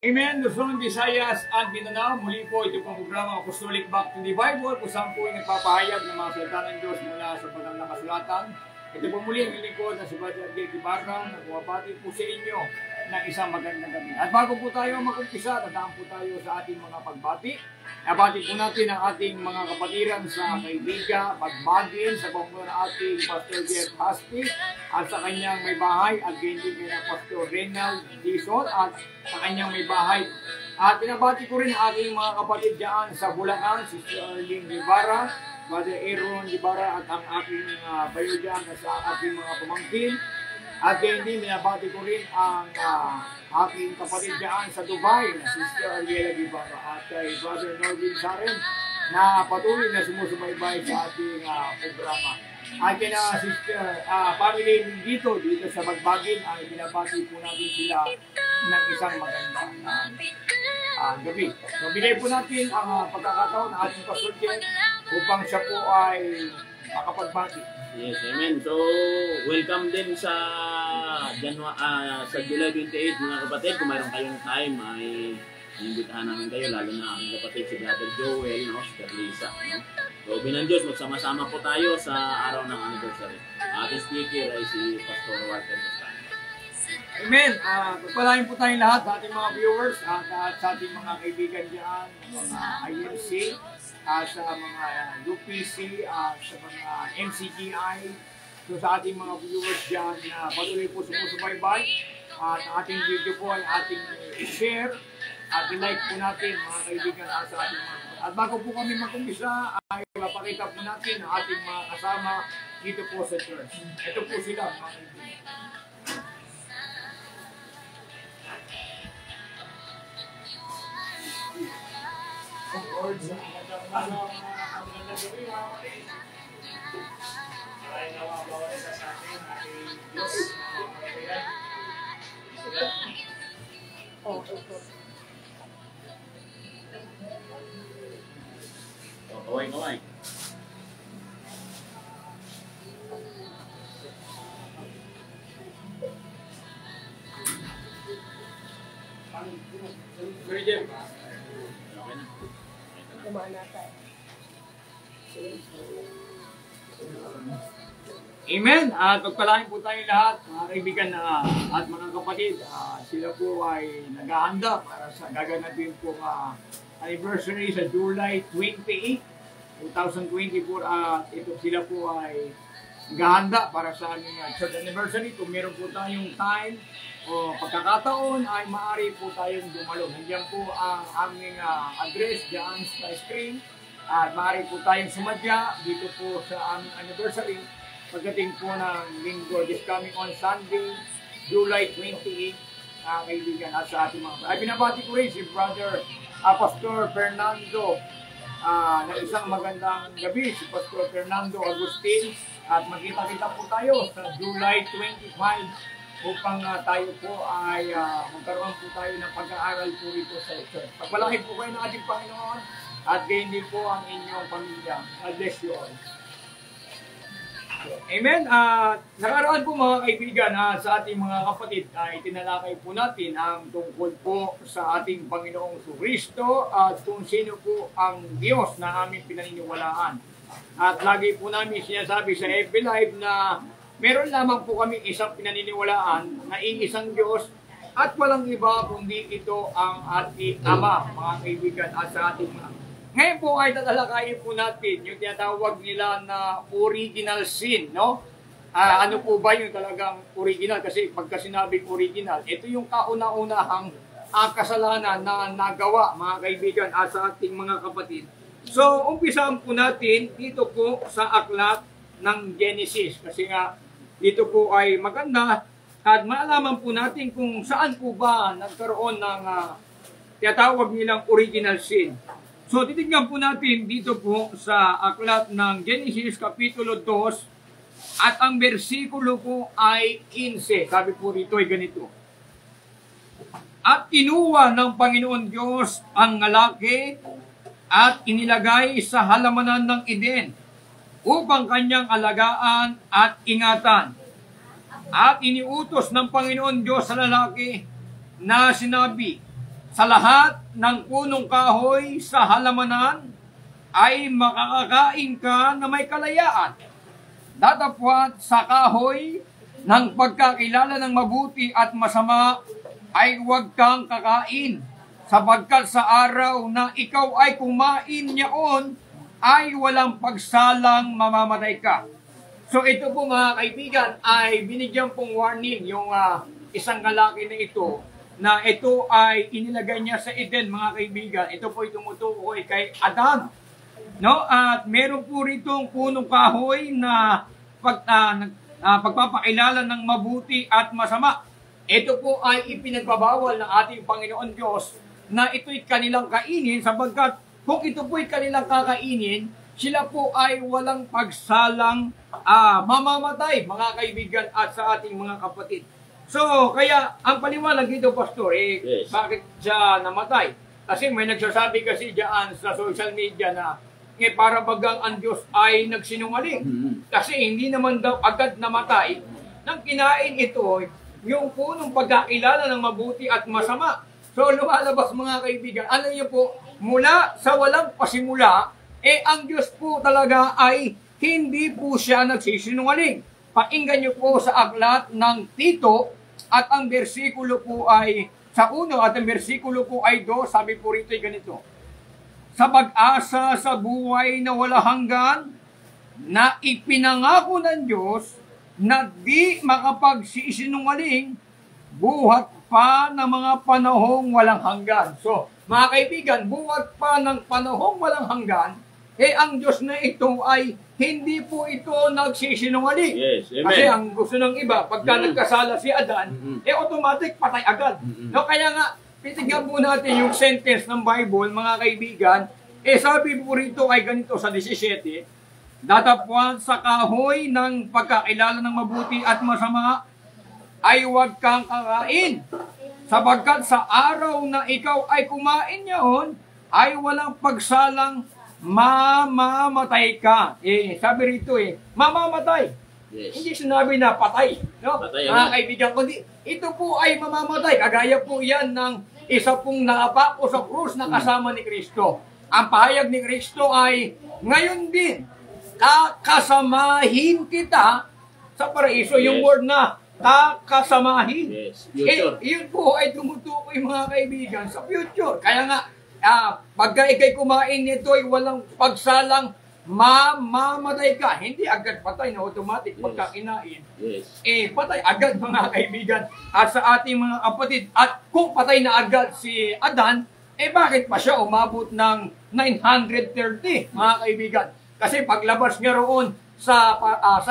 Amen, Luzon, Visayas, at Mindanao. Muli po ito pong programa Apostolic Back to the Bible, kung saan po ay nagpapahayag ng mga salita ng Diyos mula sa banal na kasulatan. Ito po muli ang lingkod na si Brother Adel Ibarra, nagwabati po sa inyo ng isang magandang gabi. At bago po tayo mag-umpisa, tandaan po tayo sa ating mga pagbati. Nabati po natin ang ating mga kapatiran sa Kaibiga, Pagbagin, sa panguna ng ating Pastor Jeff Haspi, at sa kanyang may bahay, at ganyan din na Pastor Renald Dizon, at sa kanyang may bahay. At pinabati ko rin ang aking mga kapatid dyan sa Bulacan, si Arlene Rivara, Brother Aaron Rivara, at ang aking bayo dyan sa ating mga pamangkin. At ganyan din, pinabati ko rin ang aking kapatid dyan sa Dubai, na Sister Ariela Rivara, at kay Brother Norvin Saren, na patuloy na sumusubaybay sa ating programa. At kaya Sister family dito sa Magbagin, ay binabati po natin sila ng isang magandang gabi. So, binay po natin ang pagkakataon ng ating Pastor Jeff upang siya po ay makapagbati. Yes, amen. So, welcome din sa July 28, mga kapatid. Kung mayroon kayong time, ay iimbitahan namin kayo, lalo na ang kapatid si Brother Joel, no? Si Carlisa, no? So, binang Diyos, magsama-sama po tayo sa araw ng anniversary. Ating speaker ay si Pastor Walter Bustano. Amen. Pagpalain po tayong lahat sa ating mga viewers at sa ating mga kaibigan dyan, mga IMC, sa mga UPC, sa mga NCGI, so sa ating mga viewers dyan na patuloy po sumusubaybay. At ating video po ay ating i-share at i-like po natin, mga kaibigan, sa ating mga. At bago po kami mag-umpisa, ay mapakita po natin ang ating mga kasama dito po sa church. Ito po sila, mga kaibigan. Lord, sa magandang gabi, mga kapatid. Ay nawawala sa atin, ating Diyos, mga kapatid. Kaway. Sir Jeff. Amen. At pagpalain po tayo lahat, mga kaibigan at mga kapatid. Sila po ay naghahanda para sa gaganapin po anniversary sa July 28, 2024. Ito sila po ay naghahanda para sa aming church anniversary. Kung meron po tayong time o pagkakataon, ay maaari po tayong dumalo. Nandiyan po ang aming address dyan sa screen. At maaari po tayong sumadya dito po sa aming anniversary pagdating po ng linggo, this coming on Sunday, July 28, kaibigan, at sa ating mga. Ay binabati ko rin si Brother Pastor Fernando na isang magandang gabi, si Pastor Fernando Agustin, at magkita-kita po tayo sa July 25 upang tayo po ay magkaroon po tayo ng pag-aaral po rito sa church. Pagpalaki po kayo ng ating Panginoon at gayon din po ang inyong pamilya. God bless you all. Amen. Nakaraan po mga kaibigan sa ating mga kapatid ay tinalakay po natin ang tungkol po sa ating Panginoong Kristo at kung sino po ang Diyos na aming pinaniniwalaan. At lagi po namin sinasabi sa FB Live na meron lamang po kami isang pinaniniwalaan na iisang Diyos at walang iba kundi ito ang ating Ama, mga kaibigan, at sa ating mga. Ngayon po ay tatalakayin po natin yung tinatawag nila na original sin, no? Ano po ba yung talagang original? Kasi pagka sinabing original, ito yung kauna-unahang kasalanan na nagawa, mga kaibigan, sa ating mga kapatid. So, umpisahan po natin dito po sa aklat ng Genesis. Kasi nga, dito po ay maganda at maalaman po natin kung saan po ba nagkaroon ng tinatawag nilang original sin. So, titignan po natin dito po sa aklat ng Genesis Kapitulo 2 at ang bersikulo po ay 15. Sabi po rito ay ganito. At kinuha ng Panginoon Diyos ang lalaki at inilagay sa halamanan ng Eden upang kanyang alagaan at ingatan. At iniutos ng Panginoon Diyos sa lalaki na sinabi, sa lahat ng punong kahoy sa halamanan ay makakakain ka na may kalayaan. Datapwat sa kahoy ng pagkakilala ng mabuti at masama ay huwag kang kakain, sapagkat sa araw na ikaw ay kumain niyaon ay walang pagsalang mamamatay ka. So ito po mga kaibigan ay binigyan pong warning yung isang lalaki na ito ay inilagay niya sa Eden mga kaibigan. Ito po ay tumutukoy kay Adan. No? At meron po ritong punong kahoy na pagpapakilala ng mabuti at masama. Ito po ay ipinagbabawal ng ating Panginoon Diyos na ito'y kanilang kainin sapagkat kung ito po'y kanilang kakainin, sila po ay walang pagsalang mamamatay, mga kaibigan at sa ating mga kapatid. So, kaya ang paliwanag dito, Pastor, yes, bakit siya namatay? Kasi may nagsasabi kasi diyan sa social media na para bagang ang Diyos ay nagsinungaling. Kasi hindi naman daw agad namatay nang kinain ito yung punong pagkakilala ng mabuti at masama. So, lumalabas mga kaibigan, ano niyo po, mula sa walang pasimula, ang Diyos po talaga ay hindi po siya nagsisinungaling. Pakinggan niyo po sa aklat ng Tito at ang bersikulo po ay sa 1 at ang bersikulo po ay 2, sabi po rito ay ganito. Sa pag-asa sa buhay na wala hanggan na ipinangako ng Diyos na di makapagsisinungaling buhat pa ng mga panahong walang hanggan. So, mga kaibigan, buhat pa ng panahong walang hanggan, ang Diyos na ito ay hindi po ito nagsisinungaling. Yes, amen. Kasi ang gusto ng iba, pagka nagkasala si Adan, automatic patay agad. No, kaya nga, pitigyan po natin yung sentence ng Bible, mga kaibigan, sabi po rito ay ganito sa 17, datapwan sa kahoy ng pagkakilala ng mabuti at masama ay huwag kang kakain, sapagkat sa araw na ikaw ay kumain niyaon, ay walang pagsalang mamamatay ka. Sabi rito mamamatay. Yes. Hindi sinabi na patay. No? Patay, Mga kaibigan, kundi ito po ay mamamatay. Kagaya po yan ng isa pong nakapako sa krus na kasama ni Kristo. Ang pahayag ni Kristo ay, ngayon din, kakasamahin kita sa paraiso. Yes. Yung word na, kakasamahin. Yes. Future. Yun po ay tumutukoy mga kaibigan sa future. Kaya nga, pagka ikay kumain nito ay walang pagsalang mamamatay ka. Hindi agad patay na automatic pagka kinain. Yes. Patay agad mga kaibigan at sa ating mga kapatid. At kung patay na agad si Adan, bakit pa siya umabot ng 930 mga kaibigan? Kasi paglabas niya roon sa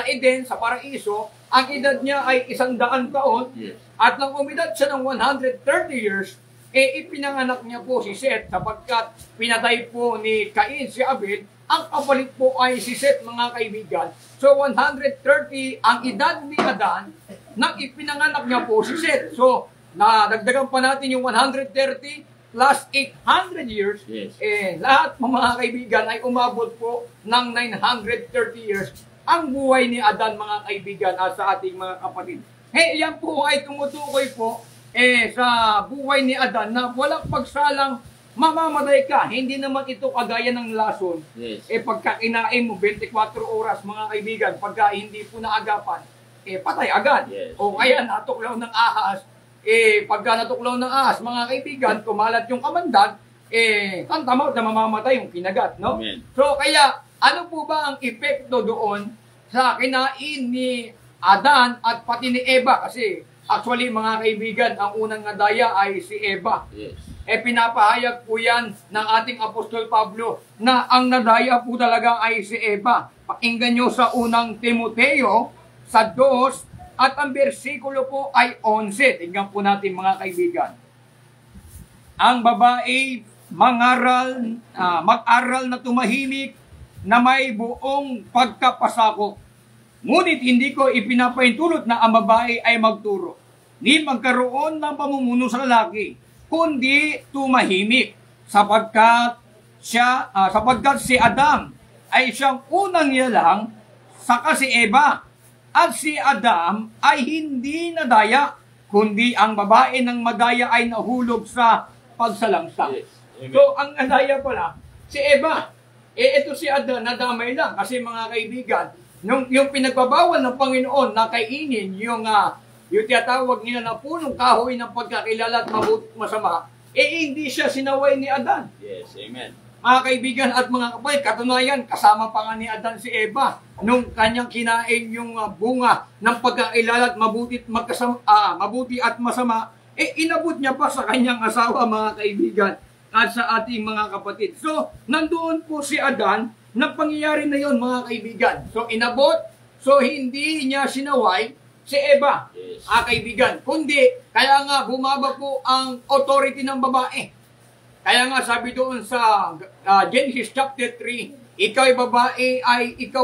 Eden, sa paraiso, ang edad niya ay 100 taon. Yes. At nang umidad siya ng 130 years, ipinanganak niya po si Seth sapagkat pinatay po ni Cain si Abel. Ang kapalit po ay si Seth mga kaibigan. So 130 ang edad ni Adan nang ipinanganak niya po si Seth. So nadagdagan pa natin yung 130 plus 800 years. Yes. Lahat mga kaibigan ay umabot po ng 930 years ang buhay ni Adan mga kaibigan at sa ating mga kapatid. Yan po ay tumutukoy po sa buhay ni Adan na walang pagsalang mamamatay ka. Hindi naman ito kagaya ng lason. Yes. Pagka kinain mo 24 oras mga kaibigan, pagka hindi po naagapan, patay agad. Yes. O kaya natuklaw ng ahas, pagka natuklaw ng ahas, mga kaibigan, kumalat yung kamandag, tantamount na mamamatay yung kinagat, no? Amen. So kaya, ano po ba ang epekto doon sa kinain ni Adan at pati ni Eva? Kasi actually, mga kaibigan, ang unang nadaya ay si Eva. Yes. Pinapahayag po yan ng ating Apostol Pablo na ang nadaya po talaga ay si Eva. Pakinggan nyo sa unang Timoteo, sa 2, at ang bersikulo po ay 11. Tingnan po natin mga kaibigan. Ang babae mag-aral na tumahimik na may buong pagkapasakop. Ngunit hindi ko ipinapaintulot na ang babae ay magturo, ni magkaroon ng pamumuno sa lalaki, kundi tumahimik, sapagkat si Adam ay siyang unang nilalang, saka si Eva, at si Adam ay hindi nadaya, kundi ang babae ng madaya ay nahulog sa pagsalangsang. Yes. Amen. So, ang andaya pala, si Eva, ito si Adan, nadamay lang. Kasi mga kaibigan, yung pinagbabawal ng Panginoon na kainin, yung tinatawag nila na punong kahoy ng pagkakilala at mabuti masama, hindi siya sinaway ni Adan. Yes, amen. Mga kaibigan at mga kapatid, katunayan, kasama pa nga ni Adan si Eva nung kanyang kinain yung bunga ng pagkakilala at mabuti at masama, inabot niya pa sa kanyang asawa, mga kaibigan, at sa ating mga kapatid. So, nandoon po si Adan, na pangyayari na yon, mga kaibigan. So, inabot, so hindi niya sinaway si Eva, Yes. kaibigan. Kundi, kaya nga bumaba po ang authority ng babae. Kaya nga sabi doon sa Genesis chapter 3, ikaw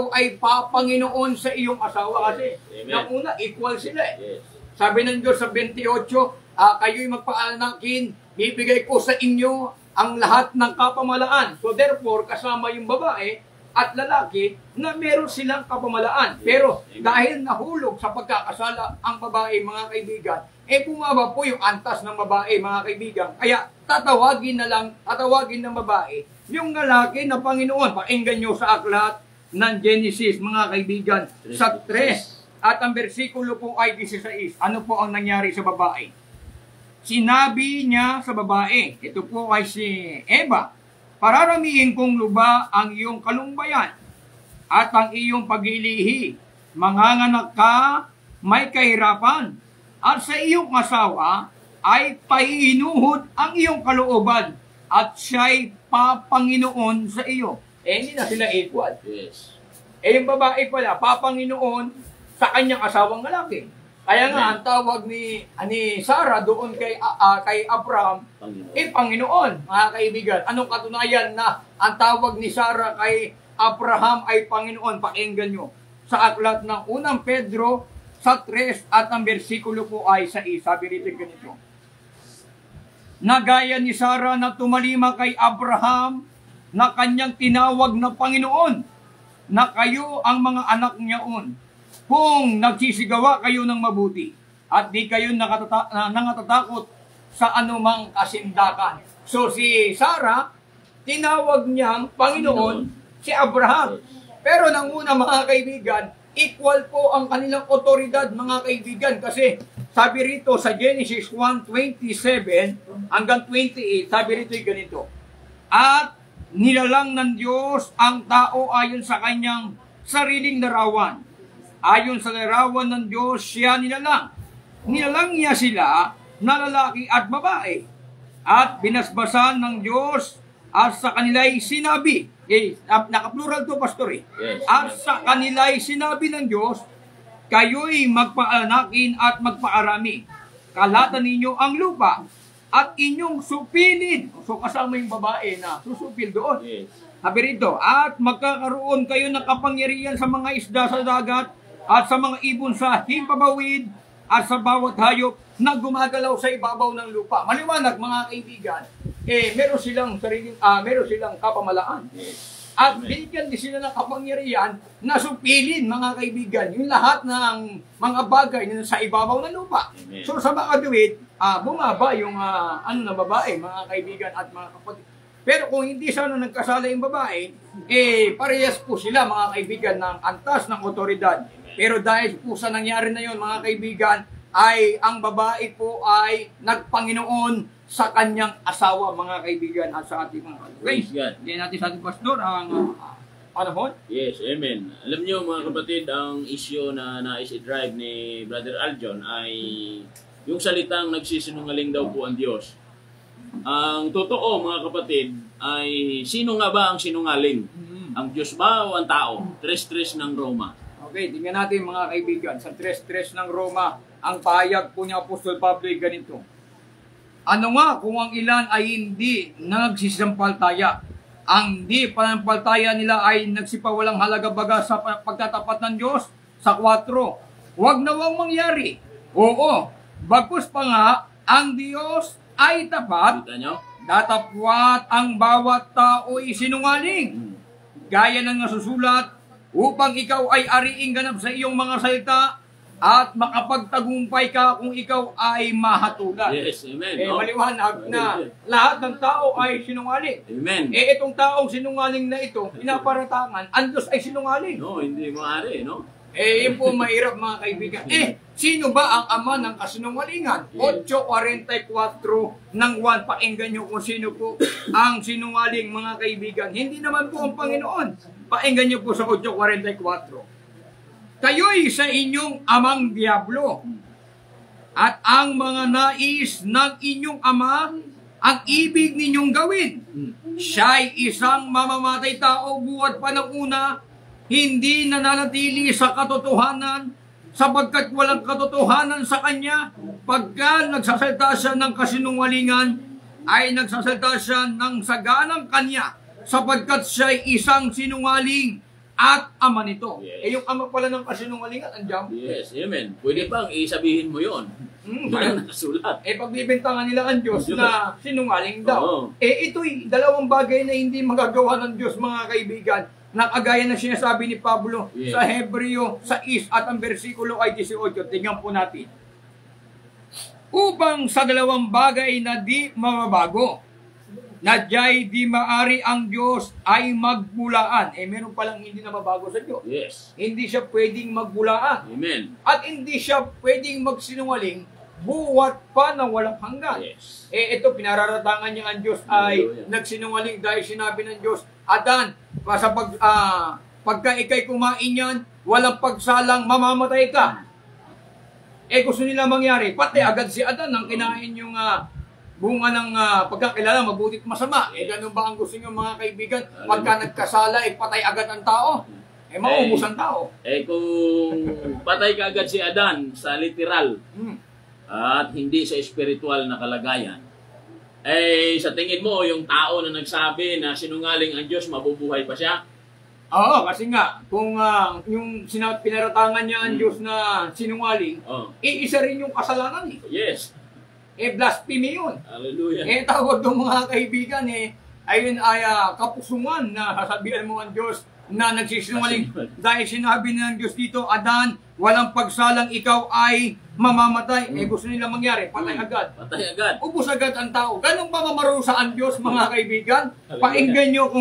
ay papanginoon sa iyong asawa kasi. Amen. Nang una, equal sila eh. Yes. Sabi ng Diyos sa 28, kayo'y magpaanakin, bibigay ko sa inyo ang lahat ng kapamalaan. So therefore, kasama yung babae at lalaki na meron silang kapamalaan. Pero dahil nahulog sa pagkakasala ang babae, mga kaibigan, bumaba po yung antas ng babae, mga kaibigan. Kaya tatawagin ng babae yung lalaki na Panginoon. Pakinggan nyo sa aklat ng Genesis, mga kaibigan, sa 3. At ang bersikulo po ay 16. Ano po ang nangyari sa babae? Sinabi niya sa babae, ito po ay si Eva, pararamihin kong luba ang iyong kalumbayan at ang iyong pag-ilihi. Manganganak ka, may kahirapan, at sa iyong asawa ay paiinuhod ang iyong kalooban at siya'y papanginoon sa iyo. Hindi na sila equal. Yes. Yung babae pala, papanginoon sa kanyang asawang lalaki. Kaya nga, ang tawag ni Sarah doon kay Abraham, Panginoon. Panginoon, mga kaibigan. Anong katunayan na ang tawag ni Sarah kay Abraham ay Panginoon? Pakinggan nyo. Sa aklat ng 1 Pedro, sa 3 at ang bersikulo po ay 6. Sabi rito ganito. Nagaya ni Sarah na tumalima kay Abraham na kanyang tinawag na Panginoon, na kayo ang mga anak niyaon. Kung nagsisigawa kayo ng mabuti at di kayo nangatatakot sa anumang kasindakan. So si Sarah, tinawag niyang Panginoon si Abraham. Pero nang una, mga kaibigan, equal po ang kanilang otoridad, mga kaibigan. Kasi sabi rito sa Genesis 1:27 hanggang 28, sabi rito yung ganito. At nilalang ng Diyos ang tao ayon sa kanyang sariling larawan. Ayon sa larawan ng Diyos, siya nilalang. Nilalang niya sila na lalaki at babae. At binasbasan ng Diyos at sa kanila'y sinabi. Naka-plural to, pastor eh. Yes. At sa kanila'y sinabi ng Diyos, kayo'y magpaanakin at magpaarami. Kalatan ninyo ang lupa at inyong supilin. So kasama yung babae na susupil doon. Yes. Sabi rito, at magkakaroon kayo ng kapangyarihan sa mga isda sa dagat at sa mga ibon sa himpabawid at sa bawat hayop na gumagalaw sa ibabaw ng lupa. Maliwanag, mga kaibigan, meron silang kapamalaan. Yes. At binigyan din sila ng kapangyarihan na supilin, mga kaibigan, yung lahat ng mga bagay na sa ibabaw ng lupa. Amen. So sa makatuwid, bumaba yung na babae, mga kaibigan at mga kapatid. Pero kung hindi sana nagkasala yung babae, parehas po sila, mga kaibigan, ng antas ng otoridad. Pero dahil po sa nangyari na yun, mga kaibigan, ay ang babae po ay nagpanginoon sa kanyang asawa, mga kaibigan, at sa ating mga Praise God. Hindi natin sa ating pastor ang panahon. Yes, amen. Alam niyo, mga kapatid, ang issue na nais i-drive ni Brother Aljon ay yung salitang nagsisinungaling daw po ang Diyos. Ang totoo, mga kapatid, ay sino nga ba ang sinungaling? Ang Diyos ba o ang tao? 3:3 ng Roma. Okay, tingnan natin, mga kaibigan. Sa 3:3 ng Roma, ang pahayag po ni Apostol Pablo ay ganito. Ano nga kung ang ilan ay hindi nagsisampaltaya? Ang di panampalataya nila ay nagsipawalang halaga baga sa pagtatapat ng Diyos? Sa 4, huwag nawang mangyari. Oo, bagkus pa nga, ang Diyos ay tapat, Kita nyo? datapwat ang bawat tao'y sinungaling. Gaya ng nasusulat, upang ikaw ay ariing ganap sa iyong mga salita at makapagtagumpay ka kung ikaw ay mahatulan. Yes, amen. No? Maliwanag na lahat ng tao ay sinungaling. Amen. Itong taong sinungaling na ito, pinaparatangan, ang Diyos ay sinungaling. No, hindi maaari, no? Yun po mahirap mga kaibigan. Sino ba ang ama ng kasinungalingan? 8:44 ng 1. Pakinggan nyo kung sino po ang sinungaling mga kaibigan. Hindi naman po ang Panginoon. Pakinggan nyo po sa 8:44. Kayo'y sa inyong amang Diablo. At ang mga nais ng inyong ama, ang ibig ninyong gawin. Siya'y isang mamamatay tao buhat pa ng una, hindi nananatili sa katotohanan, sapagkat walang katotohanan sa kanya. Pagka nagsasalita siya ng kasinungalingan, ay nagsasalita siya ng saganang kanya, sapagkat siya'y isang sinungaling at ama nito. Yes. Yung ama pala ng kasinungalingan, andiyan. Yes, amen. Pwede bang isabihin mo yon? Wala nakasulat. Pagbibintangan nila ang Diyos na sinungaling daw. Oo. Ito'y dalawang bagay na hindi magagawa ng Diyos, mga kaibigan, na kagaya na sinasabi ni Pablo sa Hebreo 6 at ang versikulo ay 18. Tingnan po natin. Upang sa dalawang bagay na di mababago, na diya'y di maari ang Diyos ay magbulaan. Meron palang hindi na mabago sa Diyos. Yes. Hindi siya pwedeng magbulaan. Amen. At hindi siya pwedeng magsinungaling buwat pa na walang hanggan. Yes. Ito, pinararatangan niya ang Diyos ay nagsinungaling dahil sinabi ng Diyos, Adan, pagka ikay kumain yan, walang pagsalang, mamamatay ka. Gusto nila mangyari, pati agad si Adan ang kinain yung bunga ng pagkakilala, mabutit masama. Ganun ba ang gusto niyo mga kaibigan? Pagka nagkasala, patay agad ang tao. Maubos ang tao. Kung patay ka agad si Adan sa literal, at hindi sa spiritual na kalagayan, sa tingin mo, yung tao na nagsabi na sinungaling ang Diyos, mabubuhay pa siya? Oo, kasi nga, kung yung pinaratangan niya ang Diyos na sinungaling, isa rin yung kasalanan eh. Yes. Blasphemy yun. Hallelujah. Tawag ng mga kaibigan ayun ay kapusungan na sasabihan mo ang Diyos na nagsisinungaling. Dahil sinabi ng Diyos dito, Adan, walang pagsalang ikaw ay mamamatay. Gusto nila mangyari, patay agad. Patay agad. Ubus agad ang tao. Ganun ba mamarusa ang Diyos, mga kaibigan? Painggan nyo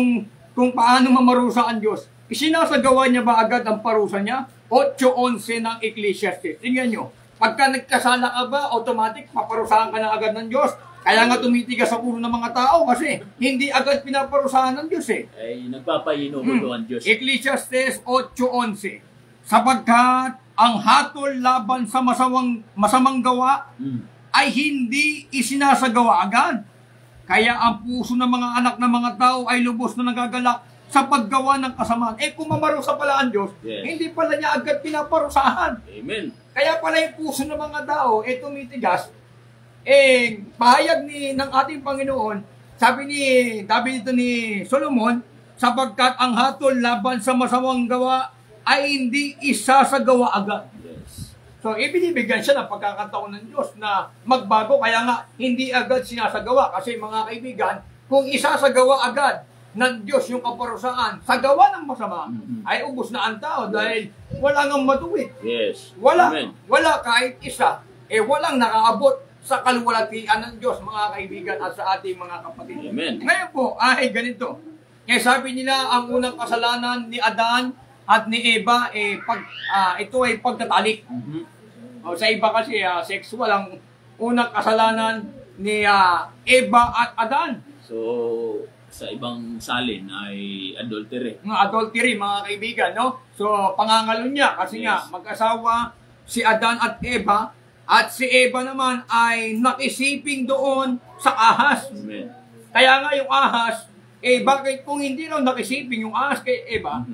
kung paano mamarusa ang Diyos. Isinasagawa niya ba agad ang parusa niya? 8:11 ng Ecclesiastes. Tingnan nyo. Pagka nagkasala ka ba, automatic, paparusahan ka na agad ng Diyos. Kaya nga tumitigas sa ulo ng mga tao kasi hindi agad pinaparusahan ng Diyos Nagpapahino mo ang Diyos. Ecclesiastes 8:11. Sapagkat ang hatol laban sa masamang gawa ay hindi isinasagawa agad. Kaya ang puso ng mga anak ng mga tao ay lubos na nagagalak sa paggawa ng kasamaan. Kung mamarusa pala ang Diyos, hindi pala niya agad pinaparusahan. Amen. Kaya pala yung puso ng mga tao, tumitigas. Pahayag ng ating Panginoon, sabi dito ni Solomon, sapagkat ang hatol laban sa masamang gawa ay hindi isasagawa agad. Yes. So, ibinibigyan siya ng pagkakataon ng Diyos na magbago, kaya nga hindi agad sinasagawa. Kasi mga kaibigan, kung isasagawa agad ng Diyos yung kaparusaan sa gawa ng masama, ay ubos na ang tao dahil wala nang matuwid. Yes. Wala kahit isa. Walang nakaabot sa kaluwalhatian ng Diyos, mga kaibigan, at sa ating mga kapatid. Amen. Ngayon po, ay ganito. Kaya sabi nila, ang unang kasalanan ni Adan at ni Eva, ito ay pagtatalik. Sa iba kasi, sexual, ang unang kasalanan ni Eva at Adan. So, sa ibang salin ay adultery. Mga adultery, mga kaibigan, no? So, pangangalo niya kasi nga, mag-asawa si Adan at Eva, at si Eva naman ay nakisiping doon sa ahas. Amen. Kaya nga yung ahas, bakit kung hindi raw nakisiping yung ahas kay Eva,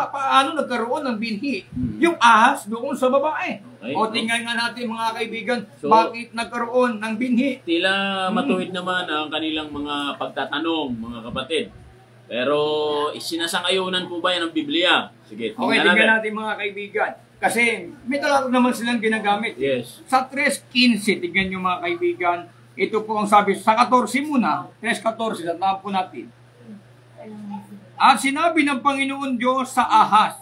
paano nagkaroon ng binhi? Yung ahas doon sa babae. Okay, o tingnan nga natin mga kaibigan, So, bakit nagkaroon ng binhi? Tila matuwid naman ang kanilang mga pagtatanong, mga kapatid. Pero sinasang-ayunan po ba yan ng Biblia? Sige, Okay, tingnan natin mga kaibigan. Kasi may talata naman silang ginagamit. Yes. Sa 3:15, tingnan nyo mga kaibigan, ito po ang sabi, sa 14 muna, 3:14, tandaan po natin. At sinabi ng Panginoon Diyos sa ahas,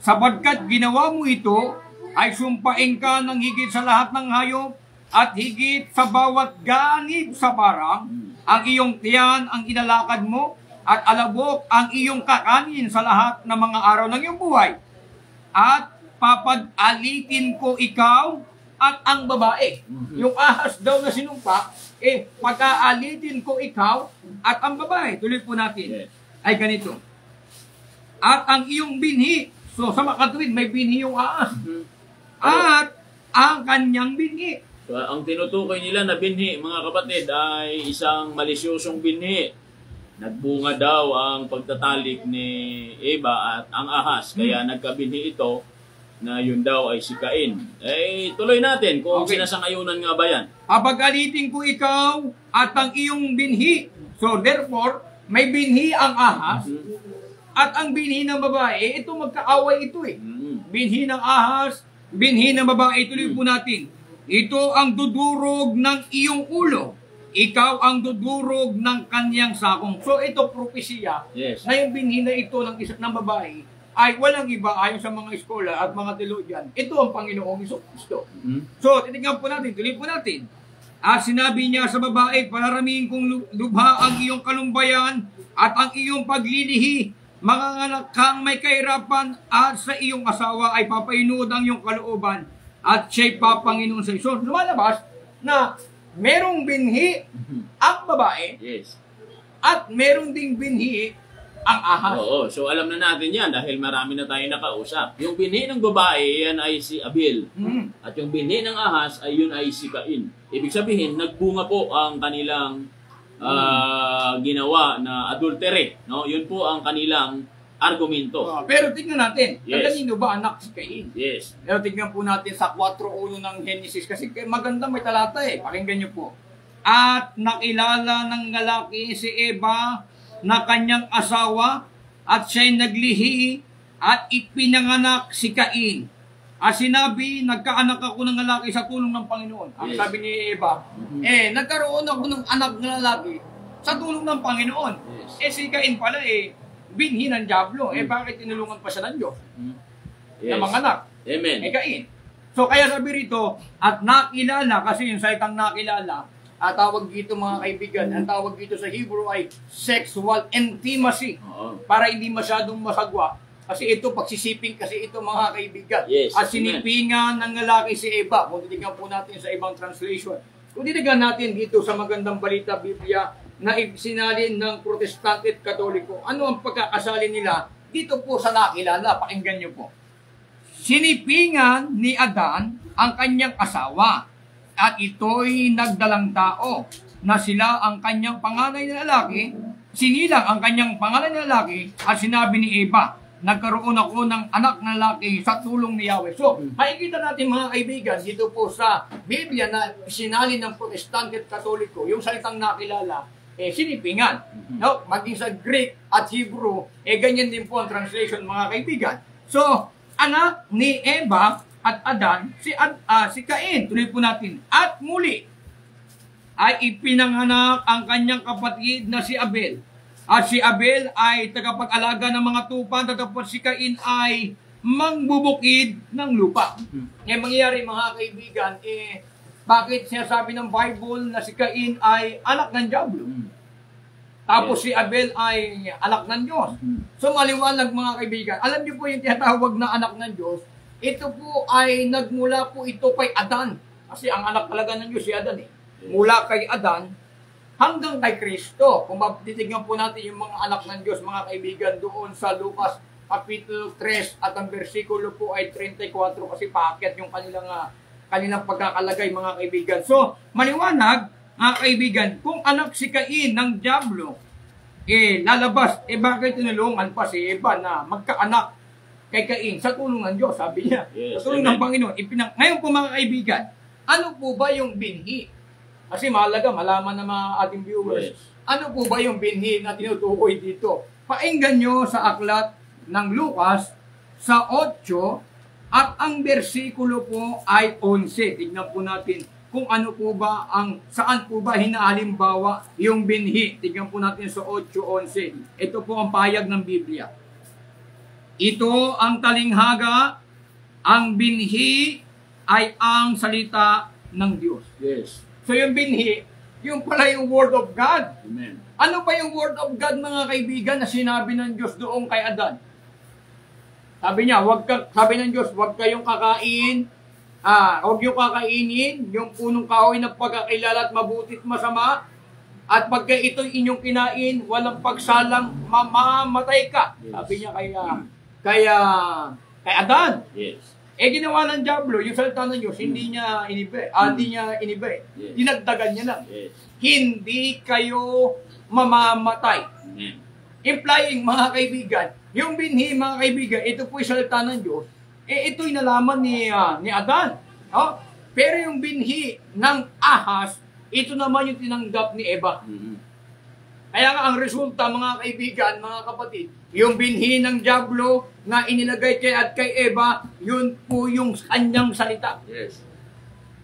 sapagkat ginawa mo ito, ay sumpain ka ng higit sa lahat ng hayop at higit sa bawat ganib sa barang. Ang iyong tiyan ang inalakad mo at alabok ang iyong kakanin sa lahat ng mga araw ng iyong buhay. At papag-alitin ko ikaw at ang babae. Yung ahas daw na sinumpa, pag-aalitin ko ikaw at ang babae. Tuloy po natin. Ay ganito. At ang iyong binhi. So sa makatuwid, may binhi yung ahas. At ang kanyang binhi. So, ang tinutukoy nila na binhi, mga kapatid, ay isang malisyosong binhi. Nagbunga daw ang pagtatalik ni Eva at ang ahas. Kaya nagkabinhi ito na yun daw ay si Cain. Tuloy natin kung sinasangayunan nga ba yan. Papag-alitin ko ikaw at ang iyong binhi. So therefore, may binhi ang ahas at ang binhi ng babae. Ito magkaaway ito Binhi ng ahas, binhi ng babae. Tuloy po natin. Ito ang dudurog ng iyong ulo. Ikaw ang dudurog ng kanyang sakong. So ito propesya na yung binhi na ito ng babae ay walang iba ayon sa mga eskola at mga teologian. Ito ang Panginoong Kristo. So titignan po natin, tuloy po natin. At sinabi niya sa babae, pararamihin kong lubha ang iyong kalumbayan at ang iyong paglilihi. Manganganak kang may kahirapan at sa iyong asawa ay papainuod ang iyong kalooban at siya'y papanginoon sa iyo. So, lumalabas na merong binhi ang babae at merong ding binhi ang ahas. Oo, so alam na natin yan dahil marami na tayo nakausap. Yung binhi ng babae, yan ay si Abel. At yung binhi ng ahas, ay yun ay si Cain. Ibig sabihin, nagbunga po ang kanilang ginawa na adultery. No? Yun po ang kanilang argumento. Pero tingnan natin, kanino ba anak si Cain? Yes. Pero tingnan po natin sa 4:1 ng Genesis kasi maganda may talata Pakinggan niyo po. At nakilala ng lalaki si Eva na kanyang asawa at siya'y naglihi at ipinanganak si Cain. At sinabi, nagkaanak ako ng lalaki sa tulong ng Panginoon. Ang sabi ni Eva, nagkaroon ako ng anak na lalaki sa tulong ng Panginoon. Si Cain pala binhi ng Diablo. Bakit tinulungan pa siya ng Diyos? Na mga anak. Amen. Cain. So kaya sabi rito, at nakilala, kasi yung salitang nakilala, tawag dito mga kaibigan, ang tawag dito sa Hebrew ay sexual intimacy. Para hindi masyadong masagwa. Kasi ito, pagsisiping kasi ito mga kaibigan. At sinipingan ng lalaki si Eva. Kung titignan po natin sa ibang translation. Kung titignan natin dito sa Magandang Balita Biblia, na sinalin ng Protestante at Katoliko. Ano ang pagkakasali nila? Dito po sa nakilala, pakinggan niyo po. Sinipingan ni Adan ang kanyang asawa at ito'y nagdalang tao na sila ang kanyang panganay na lalaki, sinilang ang kanyang panganay na lalaki at sinabi ni Eva, nagkaroon ako ng anak na lalaki sa tulong ni Yahweh. So, makikita natin mga kaibigan dito po sa Biblia na sinalin ng Protestante at Katoliko, yung salitang nakilala, sinipingan. No? Maging sa Greek at Hebrew, ganyan din po ang translation mga kaibigan. So, anak ni Eva at Adan, si Cain, tuloy po natin. At muli, ay ipinanganak ang kanyang kapatid na si Abel. At si Abel ay tagapag-alaga ng mga tupa, tapos si Cain ay mangbubukid ng lupa. Mangyayari mga kaibigan, bakit sinasabi ng Bible na si Cain ay anak ng Diablo? Tapos si Abel ay anak ng Diyos. So maliwanag mga kaibigan. Alam niyo po yung tinatawag na anak ng Diyos, ito po ay nagmula po ito kay Adan. Kasi ang anak talaga ng Diyos si Adan Mula kay Adan hanggang kay Kristo. Kung titignan po natin yung mga anak ng Diyos mga kaibigan doon sa Lucas Kapitulo 3 at ang versikulo po ay 34 kasi paakyat yung kanilang pagkakalagay mga kaibigan. So, maliwanag, mga kaibigan, kung anak si Cain ng Diablo, lalabas, bakit tinulungan pa si Eva na magkaanak kay Cain sa tulong ng Diyos, sabi niya. Sa tulong ng Panginoon. Ngayon po mga kaibigan, ano po ba yung binhi? Kasi mahalaga, malaman ng mga ating viewers, ano po ba yung binhi na tinutukoy dito? Painggan nyo sa aklat ng Lucas sa 8, at ang bersikulo po ay 11. Tignan po natin kung ano po ba saan po ba hinahalimbawa yung binhi. Tignan po natin sa 8:11. Ito po ang pahayag ng Biblia. Ito ang talinghaga ang binhi ay ang salita ng Diyos. Yes. So yung binhi, yung pala yung Word of God. Amen. Ano ba yung Word of God, mga kaibigan, na sinabi ng Diyos doon kay Adan? Sabi niya, sabi ng Diyos, huwag kayong kakain, huwag yung kakainin, yung punong kahoy ng pagkakilala at mabuti at masama, at pagka ito'y inyong kinain, walang pagsalang, mamamatay ka. Yes. Sabi niya kay Adan. Yes. Ginawa ng Diablo, yung salita ng Diyos, hindi niya inibe. Yes. Dinagdagan niya lang. Yes. Hindi kayo mamamatay. Amen. Implying, mga kaibigan, yung binhi, mga kaibigan, ito po'y salita ng Diyos, ito'y nalaman ni Adan. Oh? Pero yung binhi ng ahas, ito naman yung tinanggap ni Eva. Mm-hmm. Kaya nga ang resulta, mga kaibigan, mga kapatid, yung binhi ng Diablo na inilagay kay Eva, yun po yung kanyang salita. Yes.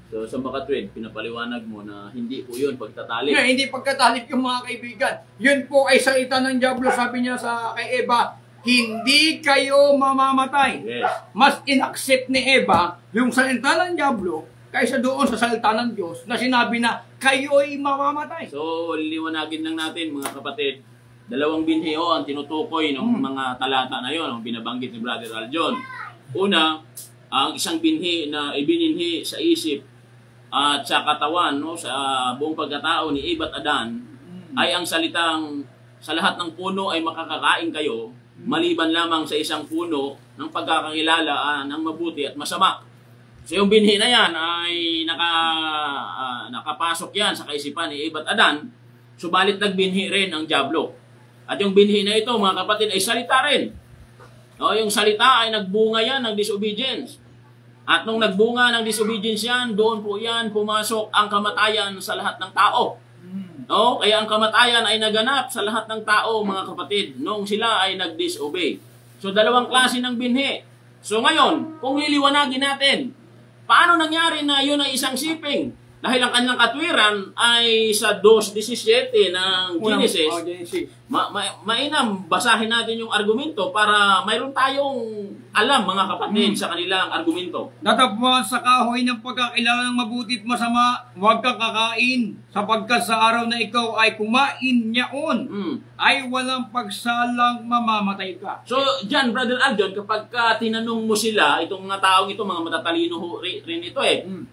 So sa makatwid, pinapaliwanag mo na hindi po yun pagtatalik. Yeah, hindi pagkatalik yung mga kaibigan. Yun po ay salita ng Diablo. Sabi niya kay Eva, hindi kayo mamamatay. Yes. Mas inaccept ni Eva yung salita ng Diablo kaysa doon sa salita ng Diyos na sinabi na kayo'y mamamatay. So liliwanagin lang natin, mga kapatid, dalawang binhi ang tinutukoy ng mga talata na yon, ang binabanggit ni Brother Aljon. Una, ang isang binhi na ibininhi sa isip at sa katawan, no, sa buong pagkatao ni Eva at Adan, ay ang salitang sa lahat ng puno ay makakakain kayo, maliban lamang sa isang puno ng pagkakakilala ng mabuti at masama. So yung binhi na yan ay nakapasok yan sa kaisipan ni Eva at Adan, subalit nagbinhi rin ang Diablo. At yung binhi na ito, mga kapatid, ay salita rin. No, yung salita ay nagbunga yan ng disobedience. At nung nagbunga ng disobedience yan, doon po yan pumasok ang kamatayan sa lahat ng tao. No? Kaya ang kamatayan ay naganap sa lahat ng tao, mga kapatid, nung sila ay nag-disobey. So dalawang klase ng binhi. So ngayon, kung liliwanagin natin, paano nangyari na yun ay isang siping? Dahil ang kanilang katwiran ay sa 2:17 ng Genesis. Mainam, basahin natin yung argumento para mayroon tayong alam, mga kapatid, sa kanilang argumento. Natapwan sa kahoy ng pagkakilala ng mabuti at masama, huwag kang kakain, sapagkat sa araw na ikaw ay kumain niyaon, ay walang pagsalang mamamatay ka. So, dyan, Brother Aljon, kapag tinanong mo sila, itong mga taong ito, mga matatalino rin ito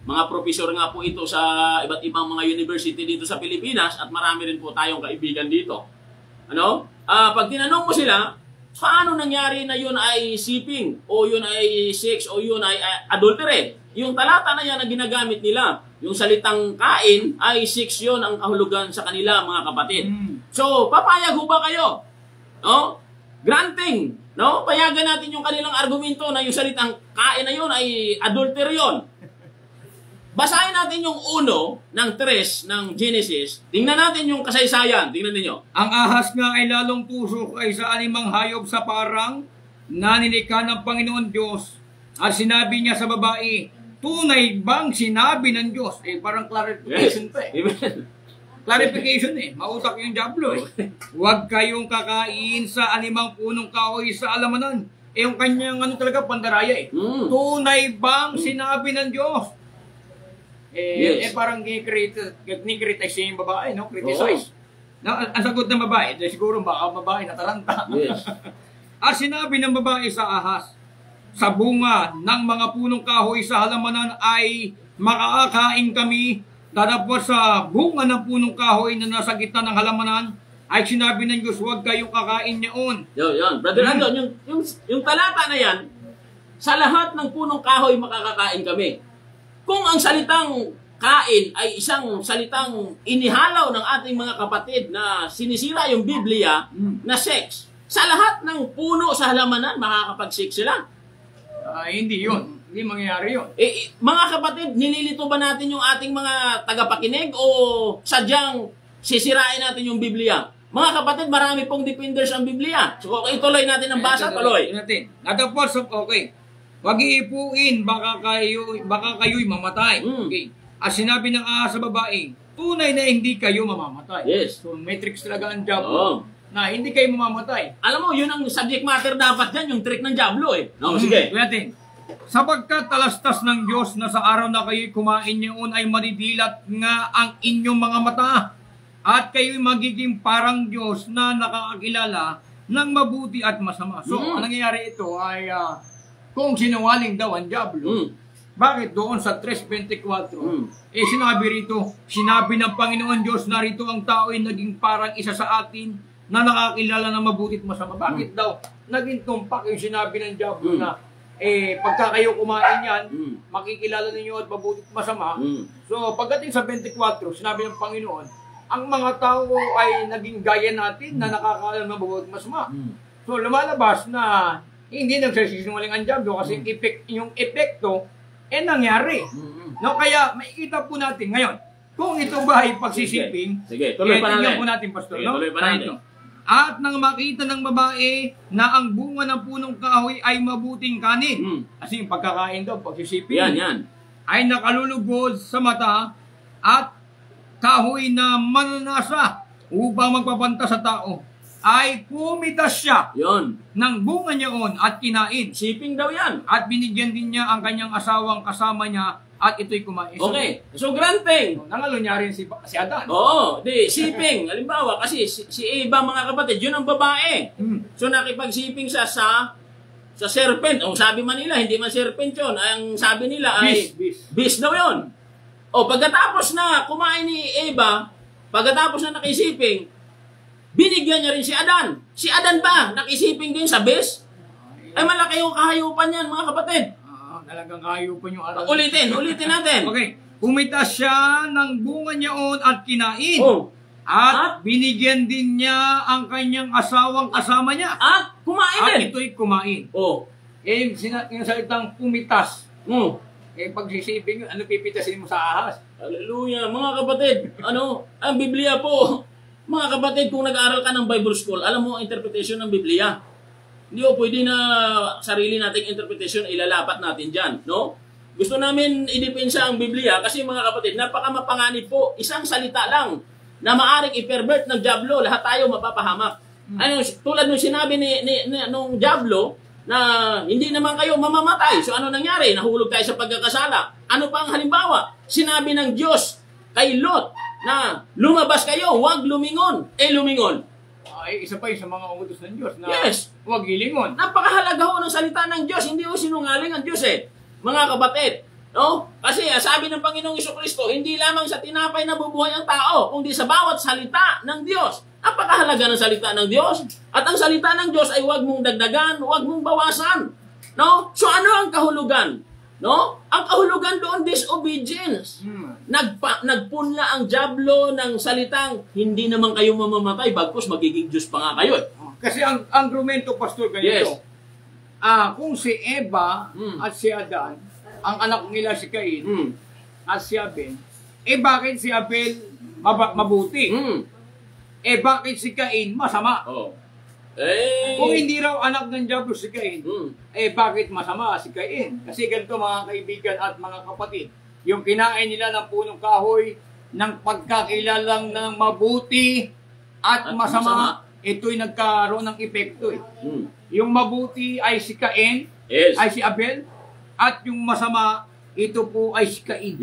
mga professor nga po ito sa iba't ibang mga university dito sa Pilipinas, at marami rin po tayong kaibigan dito. Pag tinanong mo sila, paano nangyari na yun ay siping, o yun ay sex, o yun ay adultery? Yung talata na yan na ginagamit nila, yung salitang kain, ay sex yun ang kahulugan sa kanila, mga kapatid. So, papayag ho ba kayo? No? Granting, no? Payagan natin yung kanilang argumento na yung salitang kain na yun ay adultery yun. Basahin natin yung 1 ng 3 ng Genesis. Tingnan natin yung kasaysayan. Tingnan niyo. Ang ahas nga ay lalong tusok ay sa animang hayop sa parang na nilikha ng Panginoon Diyos. At sinabi niya sa babae, tunay bang sinabi ng Diyos? Parang clarification pa Amen. Clarification Mautak yung Diablo Huwag kayong kakain sa animang punong kahoy sa alamanan. Yung kanyang talaga pandaraya Tunay bang sinabi ng Diyos? Yes. Parang ni-criticize yung babae, no? Criticize. Ang sagot ng babae, siguro baka babae natalanta. Yes. At sinabi ng babae sa ahas, sa bunga ng mga punong kahoy sa halamanan ay makakain kami. Dadapos sa bunga ng punong kahoy na nasa gitna ng halamanan ay sinabi ng Diyos, huwag kayong kakain niyon. Yun. Brother Andon, yung talata na yan, sa lahat ng punong kahoy makakakain kami. Kung ang salitang kain ay isang salitang inihalaw ng ating mga kapatid na sinisira yung Biblia na sex, sa lahat ng puno sa halamanan, makakapag-sex sila. Hindi yun. Hindi mangyayari yun. Mga kapatid, nililito ba natin yung ating mga tagapakinig o sadyang sisirain natin yung Biblia? Mga kapatid, marami pong defenders ang Biblia. So, ituloy natin ang basa, tuloy. Natapos, okay. Huwag iipuin, baka kayo'y mamatay. Okay. At sinabi ng ahas sa babae, tunay na hindi kayo mamamatay. Yes. So, matrix talaga ang Diablo na hindi kayo mamamatay. Alam mo, yun ang subject matter dapat dyan, yung trick ng Diablo No, sige. Natin. Sapagkat talastas ng Diyos na sa araw na kayo'y kumain niyon ay madidilat nga ang inyong mga mata at kayo'y magiging parang Diyos na nakakakilala ng mabuti at masama. So, ang nangyayari ito ay kung sinungaling daw ang diablo, bakit doon sa 3:24, sinabi ng Panginoon Diyos na rito ang tao ay naging parang isa sa atin na nakakilala ng mabuti at masama. Bakit daw naging tumpak yung sinabi ng diablo na pagka kayo kumain yan, makikilala ninyo at mabuti at masama. So, pagdating sa 24, sinabi ng Panginoon, ang mga tao ay naging gaya natin na nakakaalam ng mabuti at masama. So, lumalabas na hindi nagsasinungaling ang diablo kasi yung epekto nangyari. No, kaya makikita po natin ngayon kung ito ba ay pagsisiping. Sige, tuloy pa natin. Po natin, Pastor. Sige, no? Tuloy pa natin. At nang makita ng babae na ang bunga ng punong kahoy ay mabuting kanin. Kasi yung pagkakain daw, pagsisiping. Yan. Ay nakalulugod sa mata at kahoy na mananasa upang magpapanta sa tao. Ay pumitas siya ng bunga niyaon at kinain. Siping daw yan. At binigyan din niya ang kanyang asawang kasama niya at ito'y kumain. Okay. So, granting. Nangalo niya rin si Adan. Oo. Siping. Halimbawa, kasi si Eva, mga kapatid, yun ang babae. So, nakipagsiping siya sa serpent. O, sabi man nila, hindi man serpent yun. Ang sabi nila ay beast daw yun. O, pagkatapos na kumain ni Eva, pagkatapos na nakisiping, binigyan niya rin si Adan. Si Adan ba nakisiping din sa beast? Ay, malaki yung kahayupan yan, mga kapatid. Talagang kahayupan yung aral. Ulitin natin. Okay. Pumitas siya ng bunga niyaon at kinain. At binigyan din niya ang kanyang asawang kasama niya. At kumain din. At ito'y kumain. Yung salitang pumitas. Pagsisiping yun, ano pipitasin mo sa ahas? Hallelujah. Mga kapatid, ang Biblia po, mga kapatid, kung nag-aaral ka ng Bible School, alam mo ang interpretation ng Biblia. Hindi pwede na sarili nating interpretation ilalapat natin dyan, no? Gusto namin idepensa ang Biblia kasi mga kapatid, napakamapanganib po, isang salita lang na maaring i-pervert ng diablo, lahat tayo mapapahamak. Tulad nung sinabi nung diablo na hindi naman kayo mamamatay. So ano nangyari? Nahulog tayo sa pagkakasala. Ano pa ang halimbawa? Sinabi ng Diyos kay Lot na lumabas kayo, huwag lumingon. Lumingon. Isa pa yung sa mga utos ng Diyos na huwag gilingon. Napakahalaga ho ng salita ng Diyos. Hindi ho sinungaling ang Diyos mga kapatid. No? Kasi sabi ng Panginoong Jesucristo, hindi lamang sa tinapay na bubuhay ang tao, kundi sa bawat salita ng Diyos. Napakahalaga ng salita ng Diyos. At ang salita ng Diyos ay huwag mong dagdagan, huwag mong bawasan. No? So ano ang kahulugan? No? Ang kahulugan doon, disobedience. Nagpunla ang diablo ng salitang, hindi naman kayo mamamatay, bagkus magiging Diyos pa nga kayo. Kasi ang argumento, Pastor, ganito. Kung si Eva at si Adan, ang anak nila si Cain at si Abel, bakit si Abel mabuti? Bakit si Cain masama? Kung hindi raw anak ng diablo si Cain, bakit masama si Cain? Kasi ganito mga kaibigan at mga kapatid, yung kinain nila ng punong kahoy, ng pagkakilalang ng mabuti at masama, ito'y nagkaroon ng epekto. Yung mabuti ay si Cain, ay si Abel, at yung masama, ito po ay si Cain.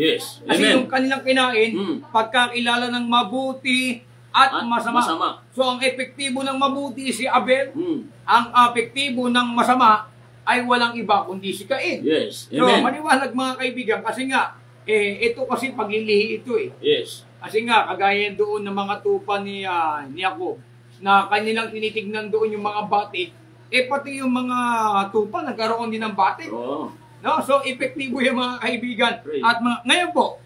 Kasi yung kanilang kinain, pagkakilala ng mabuti at masama. So, ang epektibo ng mabuti si Abel, ang epektibo ng masama ay walang iba kundi si Cain. So, maliwanag mga kaibigan, kasi nga, ito kasi paglilihi ito Kasi nga, kagaya doon ng mga tupa ni Jacob, na kanilang tinitignan doon yung mga batik, pati yung mga tupa, nagkaroon din ng batik. No? So, epektibo yung mga kaibigan. At ngayon po,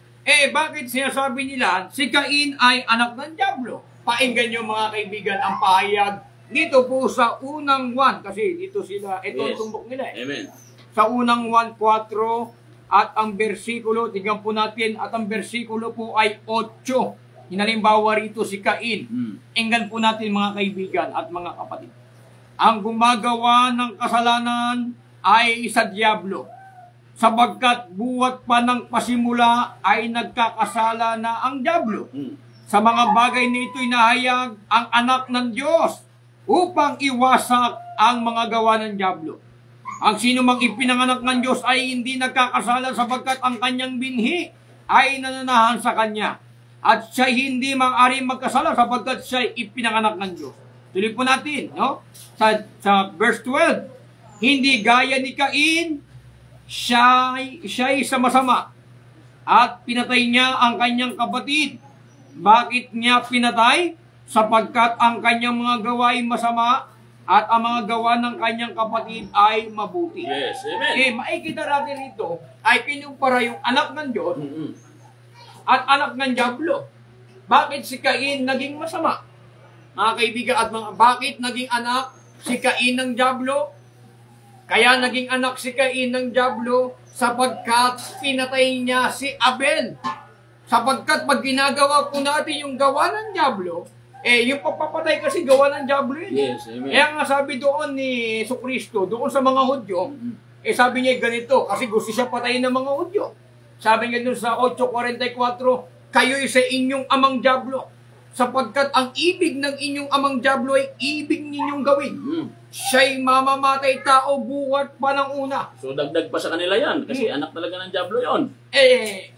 bakit sinasabi nila si Cain ay anak ng diablo? Painggan nyo mga kaibigan ang pahayag dito po sa unang 1. Kasi dito sila, ito ang tumbok nila Sa unang 1:4 at ang bersikulo, tignan po natin, at ang bersikulo po ay 8. Hinalimbawa rito si Cain. Inggan po natin mga kaibigan at mga kapatid. Ang gumagawa ng kasalanan ay sa diablo. Sapagkat buwat pa ng pasimula ay nagkakasala na ang diablo. Sa mga bagay na ito'y nahayag ang anak ng Diyos upang iwasak ang mga gawa ng diablo. Ang sino mang ipinanganak ng Diyos ay hindi nagkakasala sapagkat ang kanyang binhi ay nananahan sa kanya. At siya hindi mang-ari magkasala sapagkat siya ipinanganak ng Diyos. Tuloy po natin, no? Sa verse 12, hindi gaya ni Cain, siya'y sama-sama at pinatay niya ang kanyang kapatid. Bakit niya pinatay? Sapagkat ang kanyang mga gawa ay masama at ang mga gawa ng kanyang kapatid ay mabuti. Yes, amen. Makikita natin rito ay kinumpara yung anak ng Diyos at anak ng Diablo. Bakit si Cain naging masama? Mga kaibigan at bakit naging anak si Cain ng Diablo? Kaya naging anak si Cain ng Diablo sapagkat pinatay niya si Abel. Sapagkat pag ginagawa po natin yung gawa ng Diablo, yung pagpapatay kasi gawa ng Diablo yun. Yes, amen. Kaya nga sabi doon ni Jesucristo, doon sa mga Hudyo, sabi niya ganito, kasi gusto siya patayin ng mga Hudyo. Sabi niya doon sa 8:44, kayo'y sa inyong amang Diablo, sapagkat ang ibig ng inyong amang Diablo ay ibig ninyong gawin. Siya'y mamamatay tao buwat pa ng una. So dagdag pa sa kanila yan, kasi anak talaga ng Diablo yon.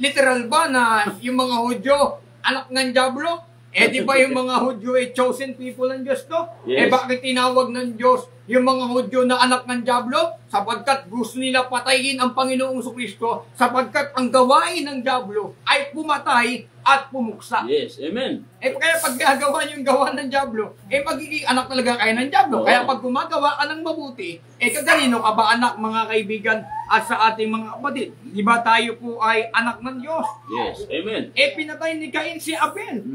Literal ba na yung mga Hudyo, anak ng Diablo? Di ba yung mga Hudyo ay chosen people ng Diyos to? Yes. Bakit tinawag ng Diyos yung mga Hudyo na anak ng Diablo? Sapagkat gusto nila patayin ang Panginoong Jesucristo, sapagkat ang gawain ng Diablo ay pumatay at pumuksa. Yes, amen. Kaya pag gagawa yung gawa ng Diablo, magiging anak talaga kayo ng Diablo. Oo. Kaya pag gumagawa ka ng mabuti, kaganino ka ba anak, mga kaibigan, at sa ating mga kapatid? Di ba tayo po ay anak ng Diyos? Yes, amen. Pinatay ni Cain si Abel.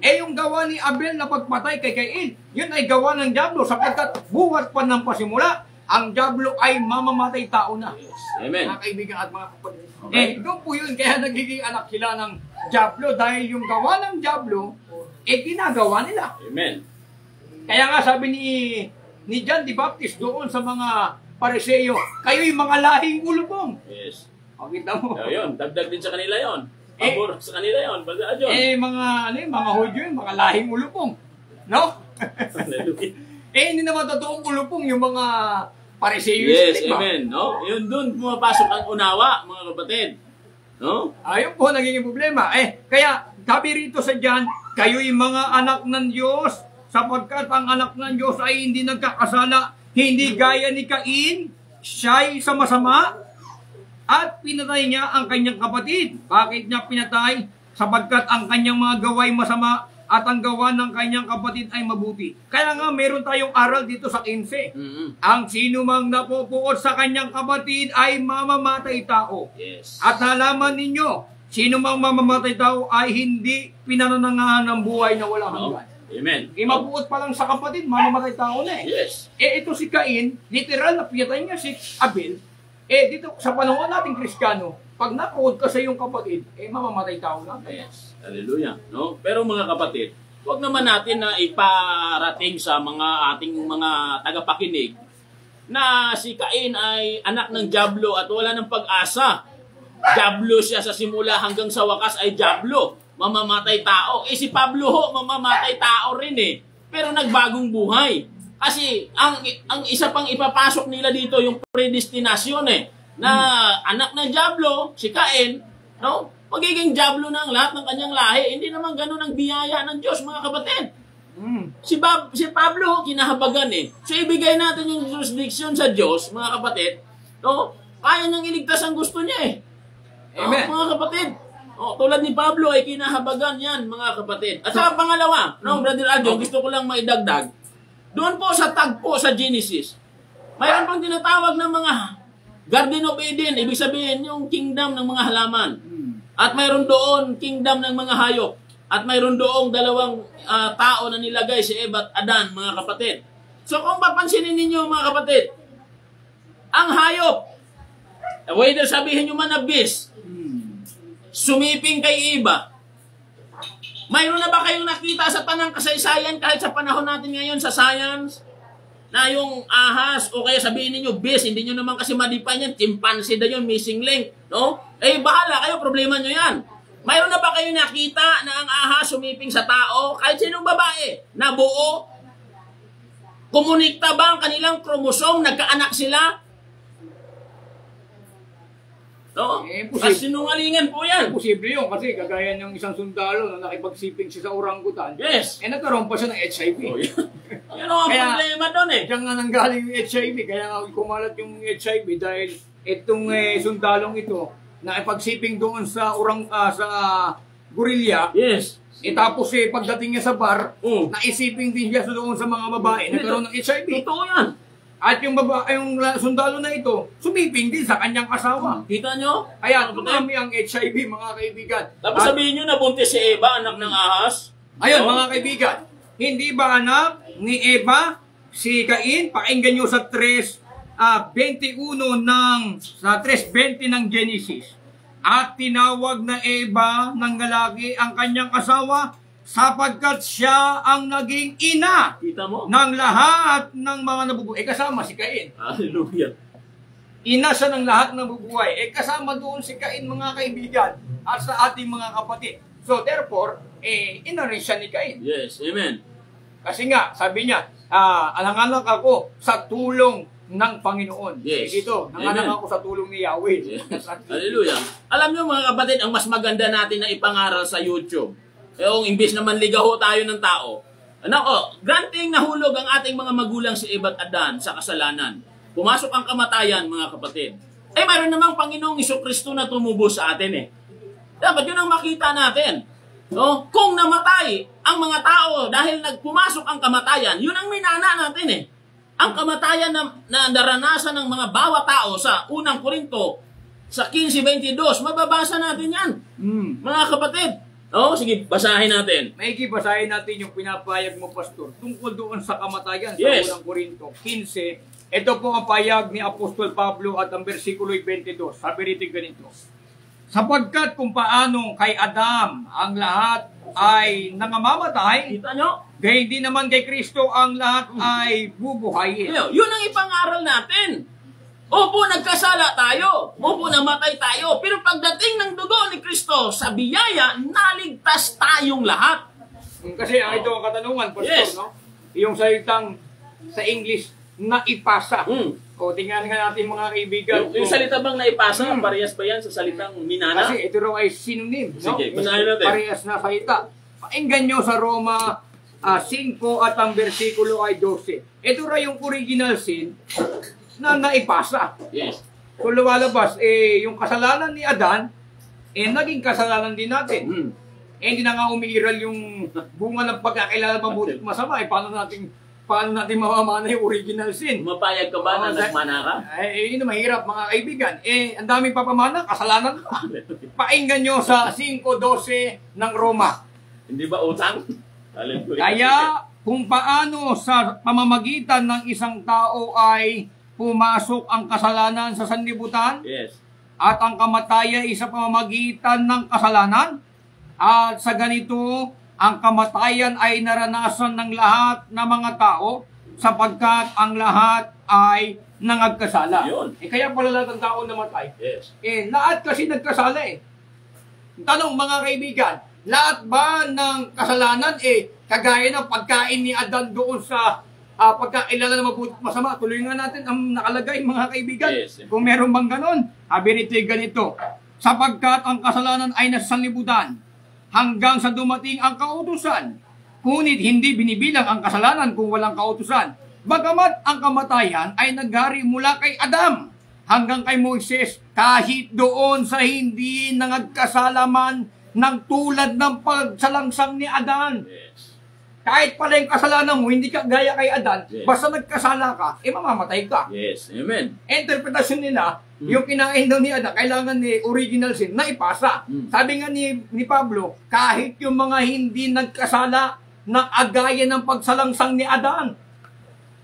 Yung gawa ni Abel na pagpatay kay Cain, yun ay gawa ng Diablo sapagkat buhat pa ng pasimula, ang Diablo ay mamamatay tao na. Yes, amen. Mga kaibigan at mga kapatid. Okay. Doon po yun, kaya nagiging anak sila ng Diablo dahil yung gawa ng Diablo, ginagawa nila. Amen. Kaya nga sabi ni John the Baptist doon sa mga Pariseo, kayo'y mga lahing ulubong. Yes. Kita mo. Yun, dagdag din sa kanila yon. Pabor sa kanila yon. Basta yun. Mga Hudyo yun, mga lahing ulupong. No? Hallelujah. Hindi naman totoong ulupong yung mga Pariseo. Yes, amen. No? Yun doon pumapasok ang unawa, mga kapatid. No? Ayun po, naging problema. Kaya, sabi rito sa John, kayo'y mga anak ng Diyos, sapagkat ang anak ng Diyos ay hindi nagkakasala, hindi gaya ni Cain, siya'y sama-sama, at pinatay niya ang kanyang kapatid. Bakit niya pinatay? Sapagkat ang kanyang mga gaway masama at ang gawa ng kanyang kapatid ay mabuti. Kaya nga meron tayong aral dito sa 15. Ang sino mang napupuot sa kanyang kapatid ay mamamatay tao. Yes. At nalaman ninyo, sino mang mamamatay tao ay hindi pinananangahan ng buhay na walang hanggan. Amen. Mapuot pa lang sa kapatid, mamamatay tao na Yes. Ito si Cain, literal na pinatay niya si Abel. Dito sa panahon nating Kristiyano, pag napuot ka sa iyong kapatid, mamamatay tao na. Yes. Hallelujah. No? Pero mga kapatid, huwag naman natin na iparating sa mga ating mga tagapakinig na si Cain ay anak ng Diablo at wala ng pag-asa. Diablo siya sa simula hanggang sa wakas ay Diablo. Mamamatay tao. Si Pablo ho, mamamatay tao rin Pero nagbagong buhay. Kasi ang isa pang ipapasok nila dito yung predestinasyon na anak ng Diablo, si Cain, no? Magiging Diablo na ang lahat ng kanyang lahi. Hindi naman ganun ang biyaya ng Diyos, mga kapatid. Si Pablo, kinahabagan So ibigay natin yung jurisdiction sa Diyos, mga kapatid. No? Kaya nang iligtas ang gusto niya Amen. Mga kapatid. Tulad ni Pablo ay kinahabagan yan, mga kapatid. At sa pangalawa, Brother Aljo, gusto ko lang maidagdag. Doon po sa tagpo sa Genesis, mayroon pang tinatawag ng mga Garden of Eden, ibig sabihin yung kingdom ng mga halaman. At mayroon doon kingdom ng mga hayop. At mayroon doong dalawang tao na nilagay, si Eva at Adan, mga kapatid. So kung papansinin ninyo, mga kapatid, ang hayop, whether sabihin nyo man na beast, sumiping kay Eva, mayroon na ba kayong nakita sa tanang kasaysayan kahit sa panahon natin ngayon sa science na yung ahas o kaya sabihin niyo beast, hindi niyo naman kasi ma-define yan, chimpanzee na yun, missing link, no? Bahala kayo, problema niyo yan. Mayroon na ba kayo nakita na ang ahas sumiping sa tao kahit sinong babae na buo? Kumunikta ba ang kanilang kromosome, nagkaanak sila? No? Imposible. Kasinungalingan po yan. Posible yun kasi kagaya ng isang sundalo na nakipagsiping siya sa orangutan. Yes. Nagkaroon pa siya ng HIV. Oh, yan ang problema doon eh. Diyan nga nanggaling yung HIV, kaya nga kumalat yung HIV dahil itong sundalong ito nakipagsiping doon sa sa gorilla. Yes. Tapos pagdating niya sa bar, naisiping din siya doon sa mga babae, nagkaroon ng HIV. Totoo yan. At yung sundalo na ito, sumiping din sa kanyang asawa. Kita nyo? Kaya tumami ang HIV, mga kaibigan. Tapos sabihin nyo na buntis si Eva, anak ng ahas. Ayun, mga kaibigan, hindi ba anak ni Eva si Cain? Pakinggan nyo sa 3:20 ng Genesis. At tinawag na Eva ng lalaki ang kanyang asawa sapagkat siya ang naging ina Kita mo? ng lahat ng mga nabubuhay. Kasama si Cain. Hallelujah. Ina siya ng lahat ng nabubuhay. Kasama doon si Cain, mga kaibigan, at sa ating mga kapatid. So therefore, ina rin siya ni Cain. Yes, amen. Kasi nga, sabi niya, alang-alang ako sa tulong ng Panginoon. Yes. Dito, nanganak ako sa tulong ni Yahweh. Yes. Hallelujah. Alam nyo mga kapatid, ang mas maganda natin na ipangaral sa YouTube, yung imbis na manligaho tayo ng tao, granting nahulog ang ating mga magulang si Eva at Adan sa kasalanan. Pumasok ang kamatayan, mga kapatid. Mayroon namang Panginoong Jesucristo na tumubo sa atin eh. Dapat yun ang makita natin. No? Kung namatay ang mga tao dahil nagpumasok ang kamatayan, yun ang minana natin eh. Ang kamatayan na naranasan ng mga bawat tao sa unang Korinto, sa 15:22, mababasa natin yan. Mga kapatid. Sige, basahin natin. Maigi, basahin natin yung pinapayag mo, Pastor, tungkol doon sa kamatayan Yes. sa unang Korinto 15. Ito po ang payag ni Apostol Pablo at ang versikulo 22. Sabi rito ganito. Sapagkat kung paano kay Adam ang lahat ay nangamamatay, Kita nyo? gayon din naman kay Kristo ang lahat ay bubuhayin. Yun ang ipangaral natin. Opo, nagkasala tayo. Opo, namatay tayo. Pero pagdating ng dugo ni Kristo, sa biyaya, naligtas tayong lahat. Kasi ito ang katanungan, Pastor, Yes. no? Yung salitang sa English, naipasa. O, tingnan nga natin mga kaibigan. Yung salita bang naipasa, parehas ba yan sa salitang minana? Kasi ito raw ay synonym, no? Sige, basahin natin. Parehas na salita. Pakinggan nyo sa Roma 5 at ang versikulo ay 12. Ito raw yung original sin na naipasa. Yes. Kung lumalabas, yung kasalanan ni Adan, naging kasalanan din natin. Hindi na nga umiiral yung bunga ng pagkakilala mabuti at masama. Paano natin mamamana yung original sin? Mapayag ka ba na nagmana ka? Yun na mahirap, mga kaibigan. Ang daming papamana, kasalanan ka. Pakinggan nyo sa 5:12 ng Roma. Hindi ba utang? Kaya kung paano sa pamamagitan ng isang tao ay pumasok ang kasalanan sa sanlibutan, Yes. at ang kamatayan ay sa pamamagitan ng kasalanan, at sa ganito, ang kamatayan ay naranasan ng lahat ng mga tao sapagkat ang lahat ay nangagkasala. Yun. Kaya pala lahat ng tao namatay. Yes. Lahat kasi nagkasala eh. Tanong mga kaibigan, lahat ba ng kasalanan kagaya ng pagkain ni Adan doon sa pagkailala na mabuti masama? Tuloy nga natin ang nakalagay, mga kaibigan. Yes. Kung meron bang ganon, sabi rito ganito, sapagkat ang kasalanan ay nasa sanlibutan hanggang sa dumating ang kautusan. Ngunit hindi binibilang ang kasalanan kung walang kautusan. Bagamat ang kamatayan ay naghari mula kay Adam hanggang kay Moises, kahit doon sa hindi nangagkasalaman ng tulad ng pagsalangsang ni Adan. Yes. Kahit pala yung kasalanan mo, hindi ka gaya kay Adan, Yes. basta nagkasala ka, mamamatay ka. Yes. Amen. Interpretasyon nila, yung kinain daw ni Adan, kailangan ni original sin na ipasa. Sabi nga ni Pablo, kahit yung mga hindi nagkasala na agaya ng pagsalangsang ni Adan,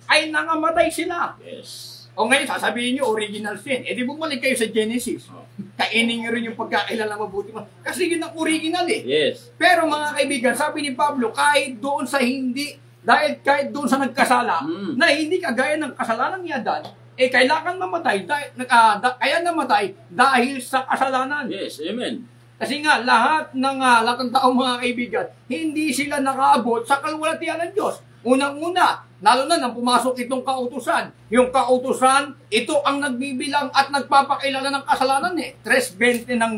ay nangamatay sila. Yes. O ngayon, sasabihin nyo, original sin. Di bumalik kayo sa Genesis. Kainin nyo rin yung pagkakilala mabuti mo. Kasi yun ang original eh. Yes. Pero mga kaibigan, sabi ni Pablo, kahit doon sa hindi, kahit doon sa nagkasala, na hindi kagaya ng kasalanan ni Adan, kailangan mamatay, kaya namatay dahil sa kasalanan. Yes. Amen. Kasi nga, lahat ng taong mga kaibigan, hindi sila nakaabot sa kalwalatian ng Diyos. Unang-una, lalo na nang pumasok itong kautusan. Yung kautusan, ito ang nagbibilang at nagpapakilala ng kasalanan eh. 3:20 ng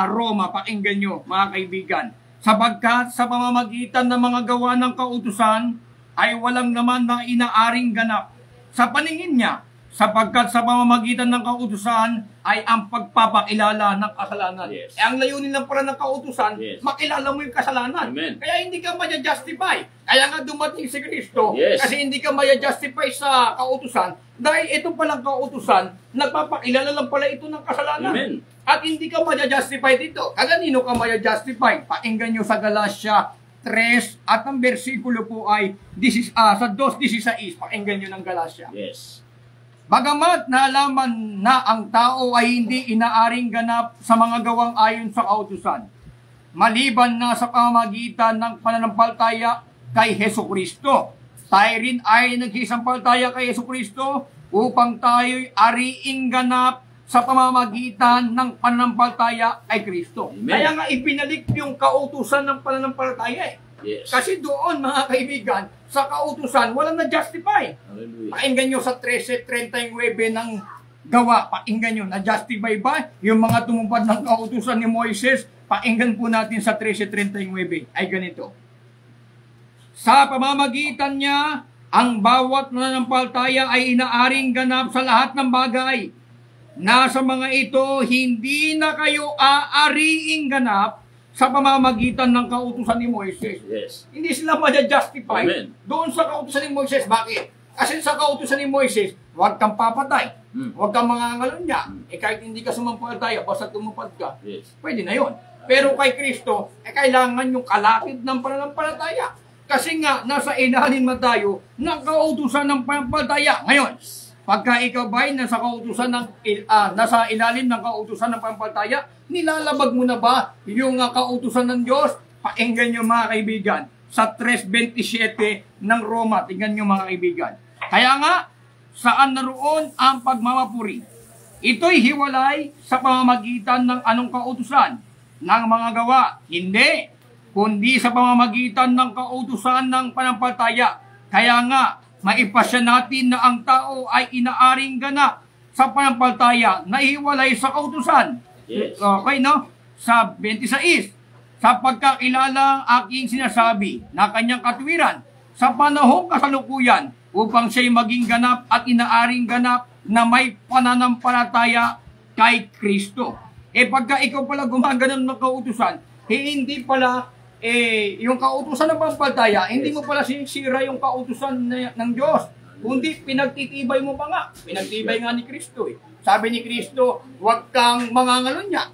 Roma, pakinggan nyo mga kaibigan. Sapagkat sa pamamagitan ng mga gawa ng kautusan ay walang naman na inaaring ganap sa paningin niya, sapagkat sa pamamagitan ng kautusan ay ang pagpapakilala ng kasalanan. Yes. Ang layunin lang pala ng kautusan, Yes. makilala mo yung kasalanan. Amen. Kaya hindi ka maya-justify. Kaya nga dumating si Kristo, Yes. kasi hindi ka maya-justify sa kautusan, dahil ito palang kautusan, nagpapakilala lang pala ito ng kasalanan. Amen. At hindi ka maya-justify dito. Kaganino ka maya-justify? Pakinggan nyo sa Galatia 3 at ang bersikulo po ay sa 2:16. Pakinggan nyo ng Galatia. Yes. Bagamat naalaman na ang tao ay hindi inaaring ganap sa mga gawang ayon sa kautusan, maliban na sa pamamagitan ng pananampalataya kay Hesukristo. Tayo rin ay nagsisampalataya kay Hesukristo upang tayo'y ariing ganap sa pamamagitan ng pananampalataya kay Kristo. Amen. Kaya nga ipinalik yung kautusan ng pananampalataya eh. Yes. Kasi doon, mga kaibigan, sa kautusan, walang na-justify. Hallelujah. Pakinggan nyo sa 13:39 ng gawa. Pakinggan nyo, na-justify ba yung mga tumupad ng kautusan ni Moises? Pakinggan po natin sa 13:39. Ay ganito. Sa pamamagitan niya, ang bawat nananampalataya ay inaaring ganap sa lahat ng bagay. Nasa mga ito, hindi na kayo aariing ganap sa pamamagitan ng kautusan ni Moises. Yes. Hindi sila ma-justify Amen. doon sa kautusan ni Moises. Bakit? Kasi sa kautusan ni Moises, huwag kang papatay, huwag kang mangangalunya. Kahit hindi ka sumampalataya, basta tumupad ka, Yes. pwede na yon. Pero kay Kristo, kailangan yung kalakid ng pananampalataya. Kasi nga, nasa ilalim na tayo ng kautusan ng pananampalataya. Ngayon, pagka ikaw ba'y nasa kautusan nasa ilalim ng kautusan ng pananampalataya, nilalabag mo na ba yung kautusan ng Diyos? Pakinggan nyo mga kaibigan sa 3:27 ng Roma. Tingnan nyo mga kaibigan. Kaya nga, saan naroon ang pagmamapuri? Ito'y hiwalay sa pamamagitan ng anong kautusan? Ng mga gawa? Hindi, kundi sa pamamagitan ng kautusan ng pananampalataya. Kaya nga, maipasya natin na ang tao ay inaaring ganap sa pananampalataya na hiwalay sa kautusan. Yes. Okay, no? Sa 26, sa pagkakilala aking sinasabi na kanyang katuwiran sa panahong kasalukuyan upang siya'y maging ganap at inaaring ganap na may pananampalataya kay Kristo. Pagka ikaw pala gumaganon ng kautusan, hindi pala yung kautusan ng pananampalataya, hindi mo pala sinisira yung kautusan ng Diyos, kundi pinagtitibay mo pa nga. Pinagtibay nga ni Kristo eh. Sabi ni Kristo, huwag kang mangangalunya.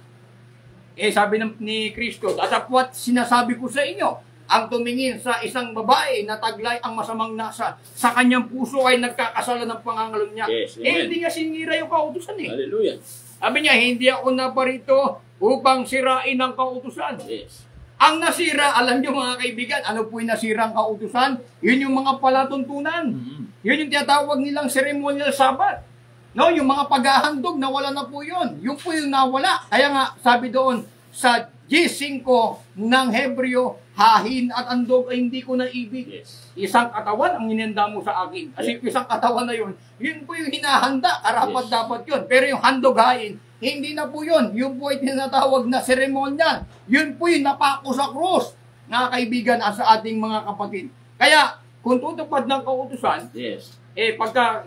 Sabi ni Kristo, datapwat sinasabi ko sa inyo, ang tumingin sa isang babae na taglay ang masamang nasa sa kanyang puso ay nagkakasala ng pangangalunya. Yes, amen. Hindi nga sinira yung kautusan eh. Hallelujah. Sabi niya, hindi ako naparito upang sirain ang kautusan. Yes. Ang nasira, alam niyo mga kaibigan, ano po yung nasira ang kautusan? Yun yung mga palatuntunan. Yun yung tinatawag nilang ceremonial Sabbath. No, yung mga paghahandog, nawala na po yun. Yung po yung nawala. Kaya nga, sabi doon, sa G5 ng Hebreo, hahin at andog ay hindi ko naibig. Yes. Isang katawan ang inenda mo sa akin. Kasi isang katawan na yun, yun po yung hinahanda. Karapat dapat yun. Pero yung handog hain, hindi na po yun. Yun po ay tinatawag na seremonyal. Yun po yung napako sa krus. Mga kaibigan at sa ating mga kapatid. Kaya, kung tutupad ng kautusan, Yes. pagka,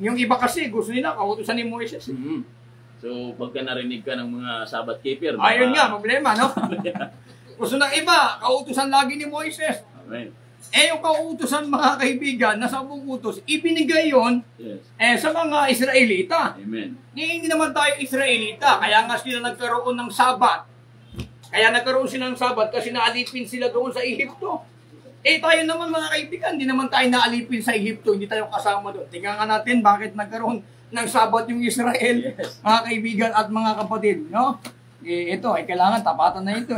yung iba kasi gusto nila kautusan ni Moises. So, pagka narinig ka ng mga Sabbath keeper, Ayun nga, problema, no? Gusto ng iba, kautusan lagi ni Moises. Amen. Yung kautusan, mga kaibigan, na 10 utos, ibinigay yon Yes. sa mga Israelita. Amen. Hindi naman tayo Israelita, kaya nga sila nagkaroon ng Sabat. Kaya nagkaroon sila ng Sabat kasi naalipin sila doon sa Ehipto. Tayo naman mga kaibigan, hindi naman tayo naalipin sa Ehipto, hindi tayo kasama doon. Tingnan nga natin bakit nagkaroon ng Sabat yung Israel, Yes. mga kaibigan at mga kapatid, no? Ito, kailangan tapatan na ito.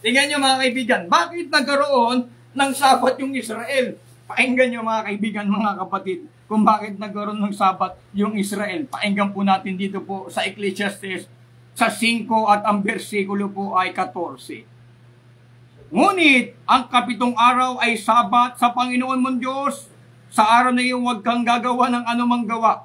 Tingnan nyo mga kaibigan, bakit nagkaroon ng Sabat yung Israel? Pakinggan nyo mga kaibigan, mga kapatid, kung bakit nagkaroon ng Sabat yung Israel. Pakinggan po natin dito po sa Ecclesiastes sa 5 at ang bersikulo po ay 14. Ngunit, ang kapitong araw ay Sabat sa Panginoon mong Diyos. Sa araw na iyon, huwag kang gagawa ng anumang gawa.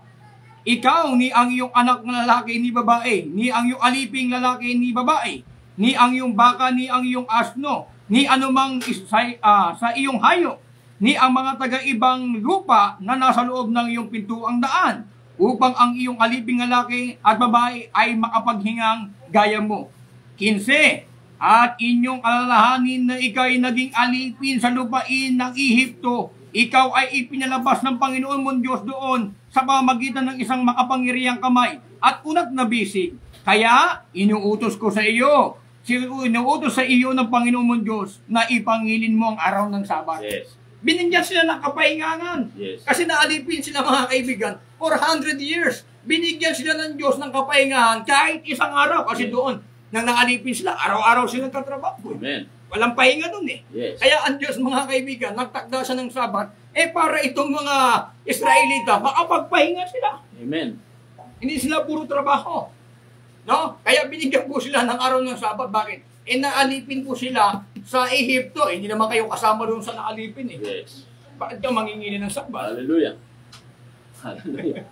Ikaw, ni ang iyong anak na lalaki, ni babae, ni ang iyong aliping lalaki, ni babae, ni ang iyong baka, ni ang iyong asno, ni anumang sa iyong hayop, ni ang mga taga-ibang lupa na nasa loob ng iyong pintuang daan, upang ang iyong aliping lalaki at babae ay makapaghingang gaya mo. 15. At inyong alalahanin na ikaw'y naging alipin sa lupain ng Ehipto. Ikaw ay ipinalabas ng Panginoon mong Diyos doon sa pamamagitan ng isang makapangyarihang kamay at unat na bisig. Kaya, inuutos ko sa iyo, inuutos sa iyo ng Panginoon mong Diyos na ipangilin mo ang araw ng Sabat. Yes. Binigyan sila ng kapahinganan. Yes. Kasi naalipin sila, mga kaibigan, for 100 years. Binigyan sila ng Diyos ng kapahingahan kahit isang araw. Kasi doon, nang naalipin sila, araw-araw silang katrabaho. Amen. Walang pahinga doon eh. Yes. Kaya ang Diyos, mga kaibigan, nagtakda siya ng Sabat, para itong mga Israelita, makapagpahinga sila. Amen. Hindi sila puro trabaho. No? Kaya binigyan po sila ng araw ng Sabat. Bakit? Naalipin po sila sa Ehipto. Hindi naman kayo kasama doon sa naalipin eh. Yes. Bakit ka mangingili ng Sabat? Hallelujah. Hallelujah.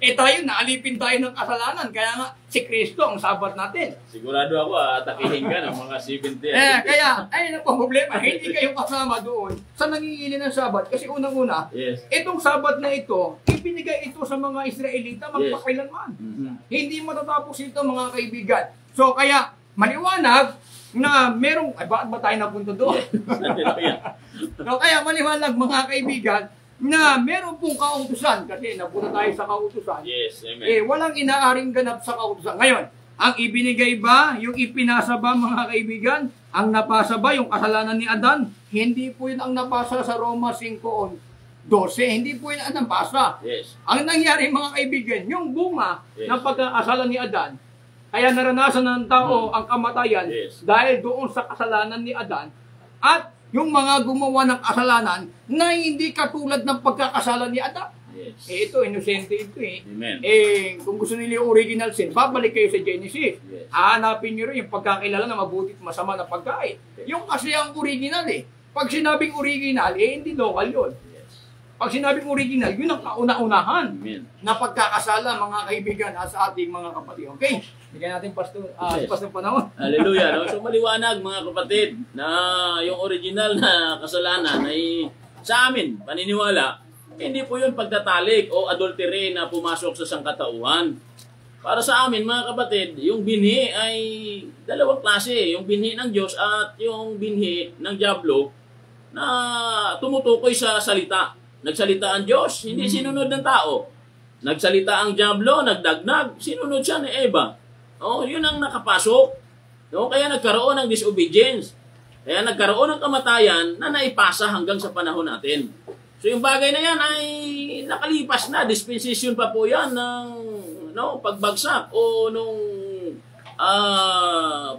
Tayo, naalipin tayo ng kasalanan. Kaya nga, si Kristo ang Sabat natin. Sigurado ako, atakihin ka ng mga 70. Kaya, ayun ang problema. Hindi kayo kasama doon sa nangingili ng Sabat. Kasi unang-una, Yes. itong Sabat na ito, ibinigay ito sa mga Israelita magpakailanman. Mhm. Hindi matatapos ito, mga kaibigan. So, kaya, maliwanag na merong, bakit ba tayo napunta doon? Hallelujah. So, kaya maliwanag, mga kaibigan, na meron pong kautusan. Kasi napunta tayo sa kautusan. Yes, amen. Walang inaaring ganap sa kautusan. Ngayon, ang ibinigay ba, yung ipinasa ba, mga kaibigan, ang napasa ba, yung kasalanan ni Adan? Hindi po yun ang napasa sa Roma 5:12. Hindi po yun ang napasa. Yes. Ang nangyari, mga kaibigan, yung bunga Yes. ng pagkakasala ni Adan, kaya naranasan ng tao ang kamatayan Yes. dahil doon sa kasalanan ni Adan at yung mga gumawa ng kasalanan na hindi katulad ng pagkakasala ni Adan. Yes. Ito, inosente ito eh. Amen. Kung gusto nila yung original sin, babalik kayo sa Genesis. Yes. Hahanapin nyo rin yung pagkakilala ng mabuti at masama na pagkain. Yung kasi ang original eh. Pag sinabing original, hindi local yun. Yes. Pag sinabing original, yun ang kauna-unahan Amen. na pagkakasala, mga kaibigan, sa ating mga kapatid. Okay? Bigyan natin Yes. pastor panahon. Hallelujah. No? So maliwanag, mga kapatid, na yung original na kasalanan ay sa amin, paniniwala, hindi po yun pagtatalik o adultery na pumasok sa sangkatauhan. Para sa amin, mga kapatid, yung binhi ay dalawang klase. Yung binhi ng Diyos at yung binhi ng Diablo na tumutukoy sa salita. Nagsalita ang Diyos, hindi sinunod ng tao. Nagsalita ang Diablo, nagdagnag, sinunod siya ni Eva. Yun ang nakapasok. Kaya nagkaroon ng disobedience. Kaya nagkaroon ng kamatayan na naipasa hanggang sa panahon natin. So yung bagay na yan ay nakalipas na. Dispensation pa po yan ng pagbagsak o nung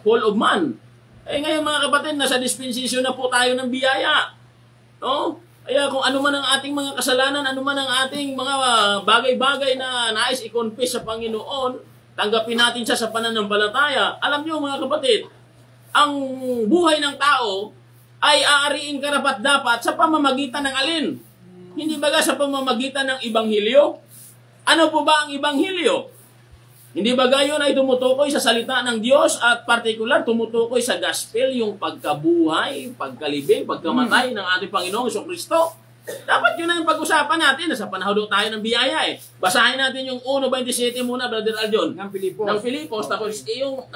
fall of man. Ngayon, mga kapatid, nasa dispensation na po tayo ng biyaya. Kaya kung ano man ang ating mga kasalanan, ano man ang ating mga bagay-bagay na nais i-confess sa Panginoon, tanggapin natin siya sa pananampalataya. Alam niyo, mga kapatid, ang buhay ng tao ay aariin karapat-dapat sa pamamagitan ng alin? Hindi baga sa pamamagitan ng Ibanghilyo? Ano po ba ang Ibanghilyo? Hindi baga yun ay tumutukoy sa salita ng Diyos at partikular tumutukoy sa gospel, yung pagkabuhay, pagkalibing, pagkamatay ng ating Panginoong Jesucristo. Dapat yun na yung pag-usapan natin. Nasa panahon tayo ng biyaya eh. Basahin natin yung 1:27 muna, Brother Aljon. Ng Pilipos. Ng Pilipos, tapos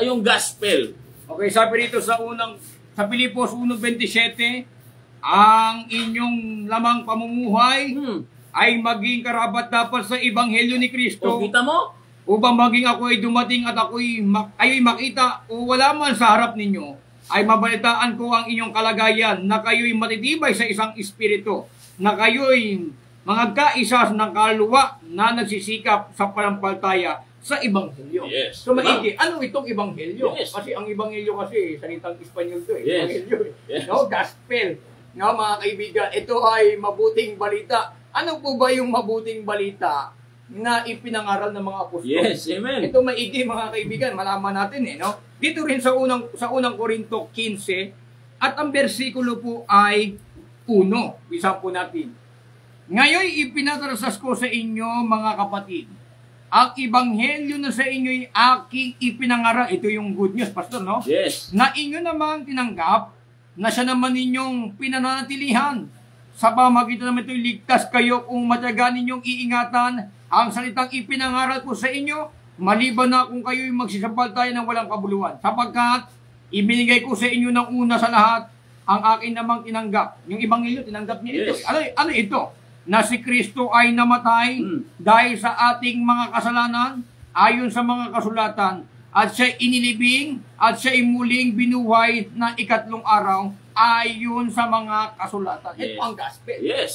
yung gospel. Okay, sabi rito sa Pilipos 1:27, ang inyong lamang pamumuhay ay maging karapat-dapat sa Ebanghelyo ni Kristo. Kita mo? Upang maging ako ay dumating at ako'y makita o wala man sa harap ninyo, ay mabalitaan ko ang inyong kalagayan na kayo'y matitibay sa isang espiritu, na kayo'y mga kaisa ng kaluluwa na nagsisikap sa panampalataya sa Ebanghelyo. Yes. So maigi, ano itong Ebanghelyo? Yes. Kasi ang Ebanghelyo kasi, salitang Espanyol to eh. Yes. Ebanghelyo eh. Yes. Gospel. Mga kaibigan, ito ay mabuting balita. Ano po ba yung mabuting balita na ipinangaral ng mga apostol? Yes, amen. Ito maigi, mga kaibigan, malaman natin Dito rin sa unang Korinto 15, At ang bersikulo po ay 1. Bisa po natin. Ngayon ipinatarasas ko sa inyo mga kapatid, ang ebanghelyo na sa inyo'y aking ipinangaral. Ito yung good news, Pastor, no? Yes. Na inyo namang tinanggap, na siya naman ninyong pinananatilihan. Sa pamagitan naman ito'y ligtas kayo kung matyaga ninyong iingatan ang salitang ipinangaral ko sa inyo, maliban na kung kayo'y magsisampaltayan ng walang kabuluhan. Sapagkat ibinigay ko sa inyo ng una sa lahat ang akin namang tinanggap. Yung ebanghelyo, tinanggap niya ito. Yes. Ano ito? Na si Kristo ay namatay dahil sa ating mga kasalanan ayon sa mga kasulatan, at siya inilibing at siya muling binuhay na ikatlong araw ayon sa mga kasulatan. Yes. Ito ang gospel. Yes.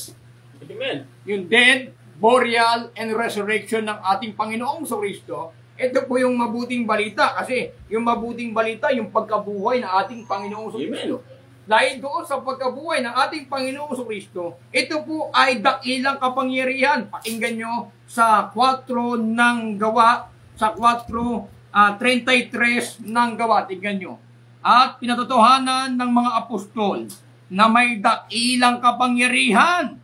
Amen. Yung death, burial, and resurrection ng ating Panginoong Kristo. Ito po yung mabuting balita, kasi yung mabuting balita, yung pagkabuhay ng ating Panginoong Kristo. Dahil doon sa pagkabuhay ng ating Panginoong Kristo, ito po ay dakilang kapangyarihan. Pakinggan nyo sa 4 ng gawa, sa 4:33 ng gawa. Tingnan nyo. At pinatotohanan ng mga apostol na may dakilang kapangyarihan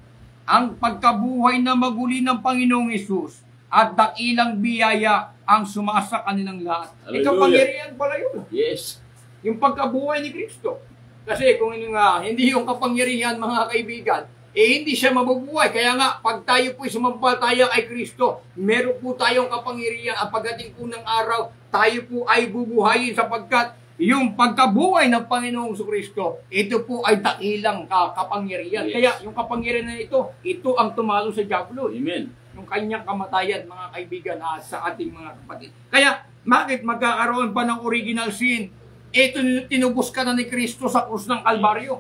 ang pagkabuhay na maguli ng Panginoong Hesus at dakilang biyaya ang sumasa kanilang lahat. Hallelujah. Kapangyarihan pala yun. Yes. Yung pagkabuhay ni Kristo. Kasi kung hindi yung kapangyarihan, mga kaibigan, hindi siya mabubuhay. Kaya nga, pag tayo po'y sumampalataya kay Kristo, meron po tayong kapangyarihan at pagdating po ng araw, tayo po ay bubuhayin sapagkat yung pagkabuhay ng Panginoong Kristo, ito po ay dakilang kapangyarihan. Yes. Kaya yung kapangyarihan na ito ang tumalo sa diablo. Amen. Yung kanyang kamatayan, mga kaibigan, sa ating mga kapatid. Kaya, bakit magkakaroon pa ng original sin? Ito tinubos ka na ni Kristo sa krus ng Kalbaryo.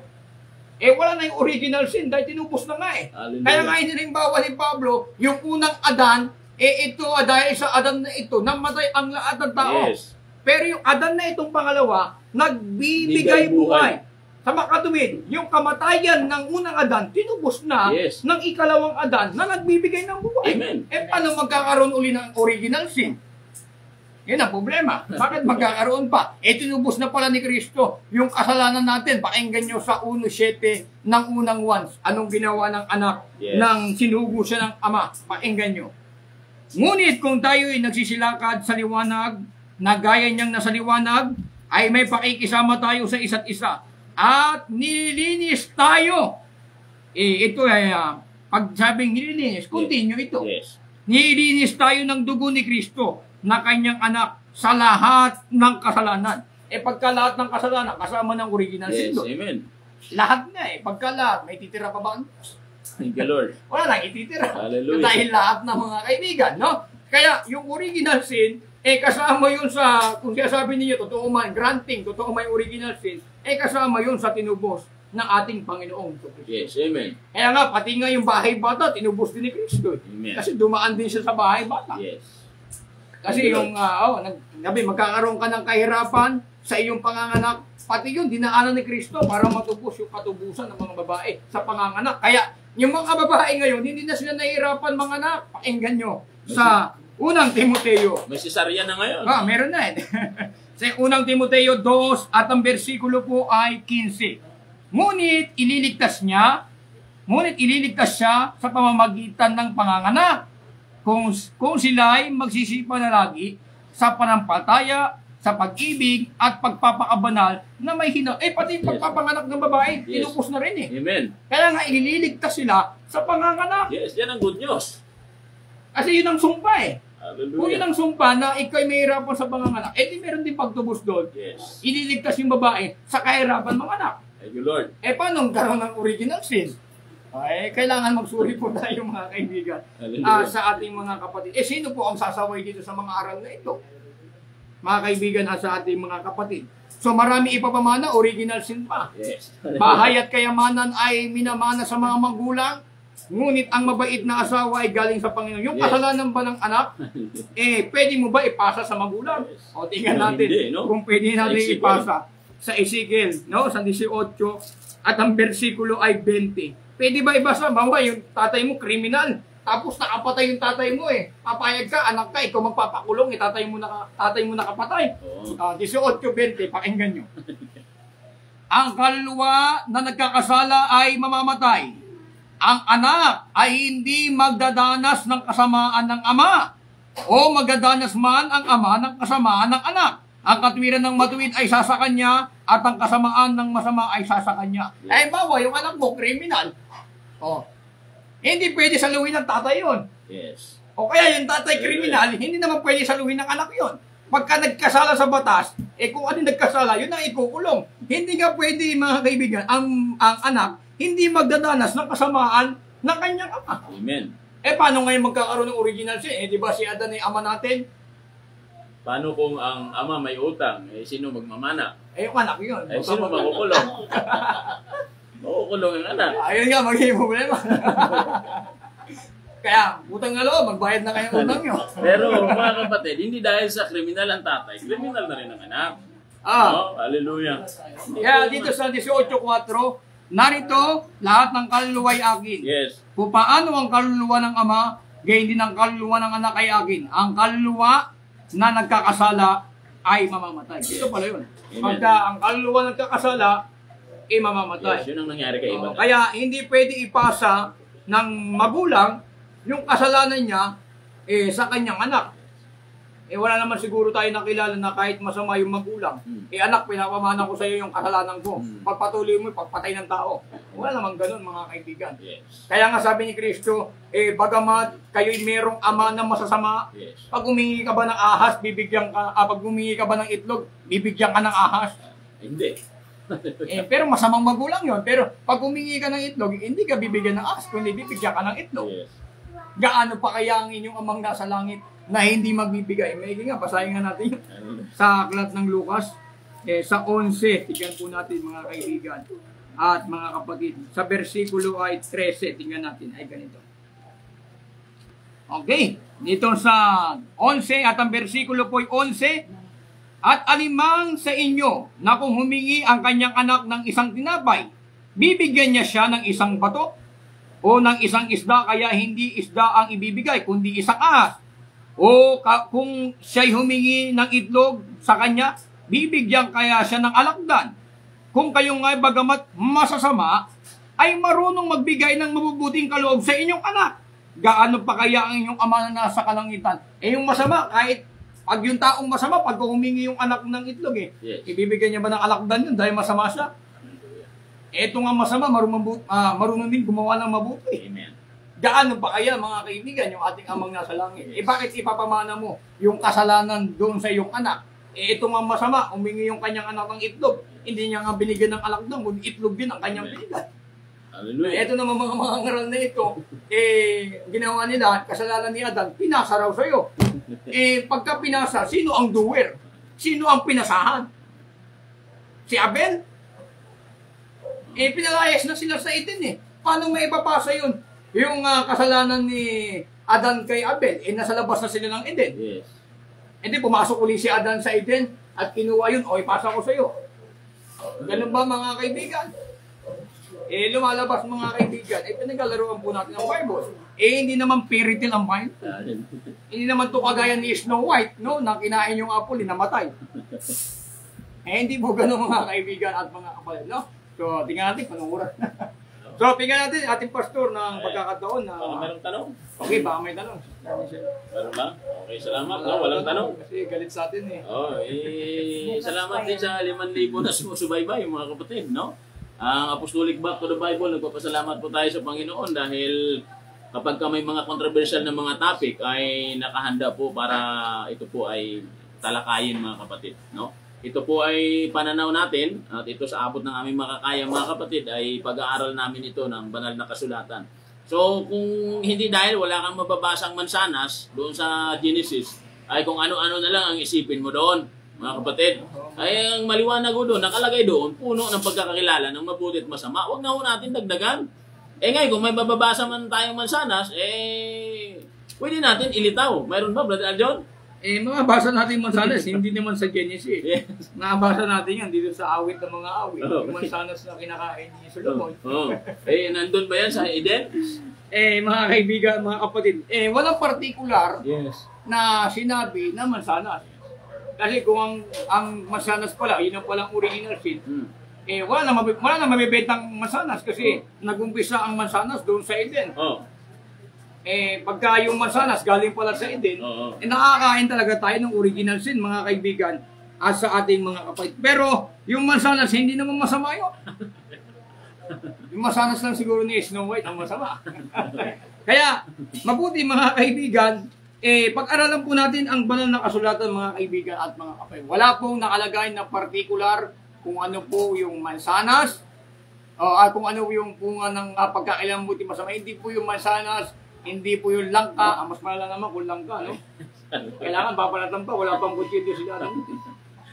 Wala na yung original sin dahil tinubos na nga eh. Hallelujah. Kaya nga hinilimbawa ni Pablo, yung unang Adan, ito dahil sa Adan na ito, namatay ang lahat ng tao. Yes. Pero yung Adan na itong pangalawa, nagbibigay buhay. Sa makatuwid, yung kamatayan ng unang Adan, tinubos na ng ikalawang Adan na nagbibigay ng buhay. Amen. Paano magkakaroon uli ng original sin? Yan ang problema. Bakit magkakaroon pa? Tinubos na pala ni Kristo yung kasalanan natin. Pakinggan nyo sa 1:7 ng unang ones. Anong ginawa ng anak nang sinugo siya ng ama? Pakinggan nyo. Ngunit kung tayo ay nagsisilakad sa liwanag, na gaya niyang nasa liwanag, ay may pakikisama tayo sa isa't isa. At nililinis tayo. Ito ay, pag sabing nililinis, continue ito. Yes. Nililinis tayo ng dugo ni Kristo na kanyang anak sa lahat ng kasalanan. Pagka lahat ng kasalanan, kasama ng original sin doon. Amen. Lahat na Pagka lahat, may titira pa ba? Thank you, Lord. Wala lang ititira. Hallelujah. Dahil lahat ng mga kaibigan, no? Kaya yung original sin, kasama yun sa, kung sabi niyo, totoo man, granting, totoo may original sin, kasama yun sa tinubos ng ating Panginoong Kristo. Yes, amen. Kaya nga, pati nga yung bahay bata, tinubos din ni Kristo. Amen. Kasi dumaan din siya sa bahay bata. Yes. Kasi yung, magkakaroon ka ng kahirapan sa iyong panganganak, pati yun, dinaanan ni Kristo para matubos yung katubusan ng mga babae sa panganganak. Kaya, yung mga babae ngayon, hindi na sila nahihirapan mga anak. Pakinggan nyo sa unang Timoteo. May cesarean na ngayon. Meron na Sa unang Timoteo 2 at ang bersikulo po ay 15. Ngunit ililigtas siya sa pamamagitan ng panganganak. Kung sila ay magsisipa na lagi sa panampalataya, sa pag-ibig at pagpapakabanal na may pati yung pagpapanganak ng babae, tinupos na rin Amen. Kaya nga ililigtas sila sa panganganak. Yes, yan ang good news. Kasi yun ang sumpa Hallelujah. Kung yun ang sumpa na ikaw'y mahirapan sa panganganak, di meron din pagtubos doon. Yes. Ililigtas yung babae sa kahirapan mga anak. Thank you, Lord. Paano karoon ng original sin? Kailangan magsuri po tayo mga kaibigan sa ating mga kapatid. Sino po ang sasaway dito sa mga aral na ito? Mga kaibigan sa ating mga kapatid. So marami ipapamana, original sin pa. Yes. Bahay at kayamanan ay minamana sa mga magulang, ngunit ang mabait na asawa ay galing sa Panginoon. Yung kasalanan ba ng anak, pwede mo ba ipasa sa magulang? O tingnan natin kung pwede natin ipasa sa Ezekiel, sa 18 at ang bersikulo ay 20. Pwede ba ibasa? Bawa yung tatay mo kriminal, tapos nakapatay yung tatay mo Papayag ka, anak ka, ikaw magpapakulong, tatay mo nakapatay. 18-20, pakinggan nyo. ang kaluluwa na nagkakasala ay mamamatay. Ang anak ay hindi magdadanas ng kasamaan ng ama, o magdadanas man ang ama ng kasamaan ng anak. Ang katwiran ng matuwid ay sasa kanya, at ang kasamaan ng masama ay sasa kanya. Ay bawa, yung anak mo, kriminal. Oh. Hindi pwede saluhin ng tatay yun. Yes. O kaya yung tatay kriminal, hindi naman pwede saluhin ng anak yun. Pagka nagkasala sa batas, kung ano nagkasala, yun ang ikukulong. Hindi nga pwede, mga kaibigan, ang anak, hindi magdadanas ng kasamaan ng kanyang ama. Amen. Paano ngayon magkakaroon ng original sin? Di ba si Adan ay ama natin? Paano kung ang ama may utang? Sino magmamana? Yung anak yun. Sino makukulong? Makukulong ang anak. Ayun nga, magiging problema. Kaya, utang na loob, magbayad na kayong utang nyo. Pero mga kapatid, hindi dahil sa kriminal ang tatay, kriminal na rin ang anak. Hallelujah. Kaya dito sa 18:4, narito, lahat ng kaluluwa ay akin. Yes. Kung paano ang kaluluwa ng ama, gayon din ang kaluluwa ng anak ay akin. Ang kaluluwa na nagkakasala ay mamamatay. Ito pala yun. Pagka ang kaluluwa nagkakasala, ay mamamatay. Yes, yun ang nangyari kay Iba. Kaya hindi pwede ipasa ng magulang yung kasalanan niya sa kanyang anak. Wala naman siguro tayo nakilala na kahit masama yung magulang. Anak, pinapamana ko sa iyo yung kasalanan ko. Pagpatuloy mo, pagpatay ng tao. Wala naman ganun, mga kaibigan. Yes. Kaya nga sabi ni Kristo, bagamat kayo'y merong ama na masasama, Yes. pag humingi ka ba ng ahas, bibigyan ka, pag humingi ka ba ng itlog, bibigyan ka ng ahas. Hindi. Pero masamang magulang yon. Pero pag humingi ka ng itlog, hindi ka bibigyan ng ahas, kundi bibigyan ka ng itlog. Yes. Gaano pa kaya ang inyong amang nasa langit na hindi magbibigay? May nga, basahin nga natin yun. Sa aklat ng Lucas, sa 11, tingnan po natin mga kaibigan at mga kapatid. Sa versikulo ay 13, tingnan natin, ay ganito. Okay, dito sa 11 at ang versikulo po ay 11, at alimang sa inyo na kung humingi ang kanyang anak ng isang tinapay, bibigyan niya siya ng isang bato o ng isang isda, kaya hindi isda ang ibibigay, kundi isang ahas. O kung siya'y humingi ng itlog sa kanya, bibigyan kaya siya ng alakdan. Kung kayo nga bagamat masasama, ay marunong magbigay ng mabubuting kaloob sa inyong anak, gaano pa kaya ang inyong ama na nasa kalangitan? Yung masama, kahit pag yung taong masama, pag humingi yung anak ng itlog, Yes. ibibigay niya ba ng alakdan yun dahil masama siya? Eto nga masama, marunong din gumawa ng mabuti. Amen. Gaano pa kaya, mga kaibigan, yung ating amang nasa langit? Bakit ipapamana mo yung kasalanan doon sa iyong anak? Ito nga masama, umingi yung kanyang anak ng itlog. Hindi niya nga binigyan ng alakdan, kundi itlog din ang kanyang binigyan. Hallelujah. Ito naman mga ngaral na ito, ginawa nila, kasalanan ni Adan, pinasa raw sa'yo. Pagka pinasa, sino ang doer? Sino ang pinasahan? Si Abel? Pinalayas na sila sa Eden Paano may ipapasa yun? Yung kasalanan ni Adan kay Abel, nasa labas na sila ng Eden. Yes. Hindi, pumasok uli si Adan sa Eden at kinuha yun, ipasa ko sa'yo. Ganun ba mga kaibigan? Lumalabas mga kaibigan, pinaglalaroan po natin ang Bible. Hindi naman fairy tale ang Bible. Hindi naman to kagaya ni Snow White, no, na kinain yung apple, namatay. Hindi po ganun mga kaibigan at mga kapatid, no? So, tingnan natin, panunguran. So, tingnan natin ating pastor ng pagkakataon na... Baka merong tanong? Okay, baka may tanong. Meron ba? Okay, salamat. Walang tanong. Kasi galit sa atin Salamat din sa 5,000 na sumusubaybay, mga kapatid, no? Ang Apostolic Back to the Bible, nagpapasalamat po tayo sa Panginoon dahil kapag may mga controversial na mga topic ay nakahanda po para ito po ay talakayin, mga kapatid, no? Ito po ay pananaw natin at ito sa abot ng aming makakaya, mga kapatid, ay pag-aaral namin ito ng banal na kasulatan. So kung hindi dahil wala kang mababasang mansanas doon sa Genesis, ay kung ano-ano na lang ang isipin mo doon, mga kapatid. Ay ang maliwanag ko doon, nakalagay doon, puno ng pagkakakilala ng mabuti at masama. Huwag na ho natin dagdagan. Ngayon, kung may mababasa man tayong mansanas, pwede natin ilitaw. Mayroon ba, Brother Aljon? Mga basa natin mansanas, hindi naman sa Genesis. Yes. Nabasa natin yan dito sa awit ng mga awit. Yung mansanas na kinakain ni Solomon. Nandun ba yan sa Eden? Mga kaibigan, mga kapatid, walang partikular Yes. na sinabi na mansanas. Kasi kung ang mansanas pala, yun ang palang original sin, wala na mabibentang mansanas kasi nag-umpisa ang mansanas doon sa Eden. Oh. Pagka yung mansanas galing pala sa Eden, nakakain talaga tayo ng original sin, mga kaibigan, sa ating mga kapatid. Pero yung mansanas, hindi naman masama yun. Yung mansanas lang siguro ni Snow White ang masama. Kaya, mabuti mga kaibigan, pag-aralan po natin ang banal na kasulatan, mga kaibigan at mga kapatid. Wala pong nakalagay na particular kung ano po yung mansanas, kung ano yung bunga ng pagkakailang buti masama. Hindi po yung mansanas, hindi po yung langka. Mas malala naman kung langka, no? Kailangan papalatan pa, wala pang kutsito sila.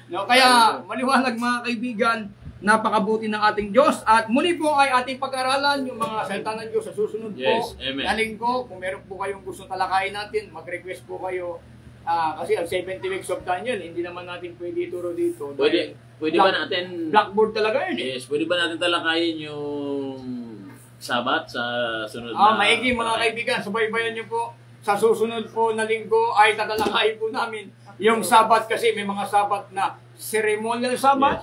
No? Kaya, maliwanag mga kaibigan, napakabuti ng ating Diyos. At muli po ay ating pag-aralan yung mga salita ng Diyos sa susunod po. Amen. Na linggo, kung meron po kayong gusto talakayin natin, mag-request po kayo. Kasi ang 70 weeks of Daniel, hindi naman natin pwede ituro dito. Pwede ba natin... Blackboard talaga yun eh. Yes, pwede ba natin talakayin yung Sabat sa sunod maigi mga kaibigan, subaybayan niyo po. Sa susunod po na linggo ay tatalakayin po namin yung Sabat kasi may mga Sabat na ceremonial Sabat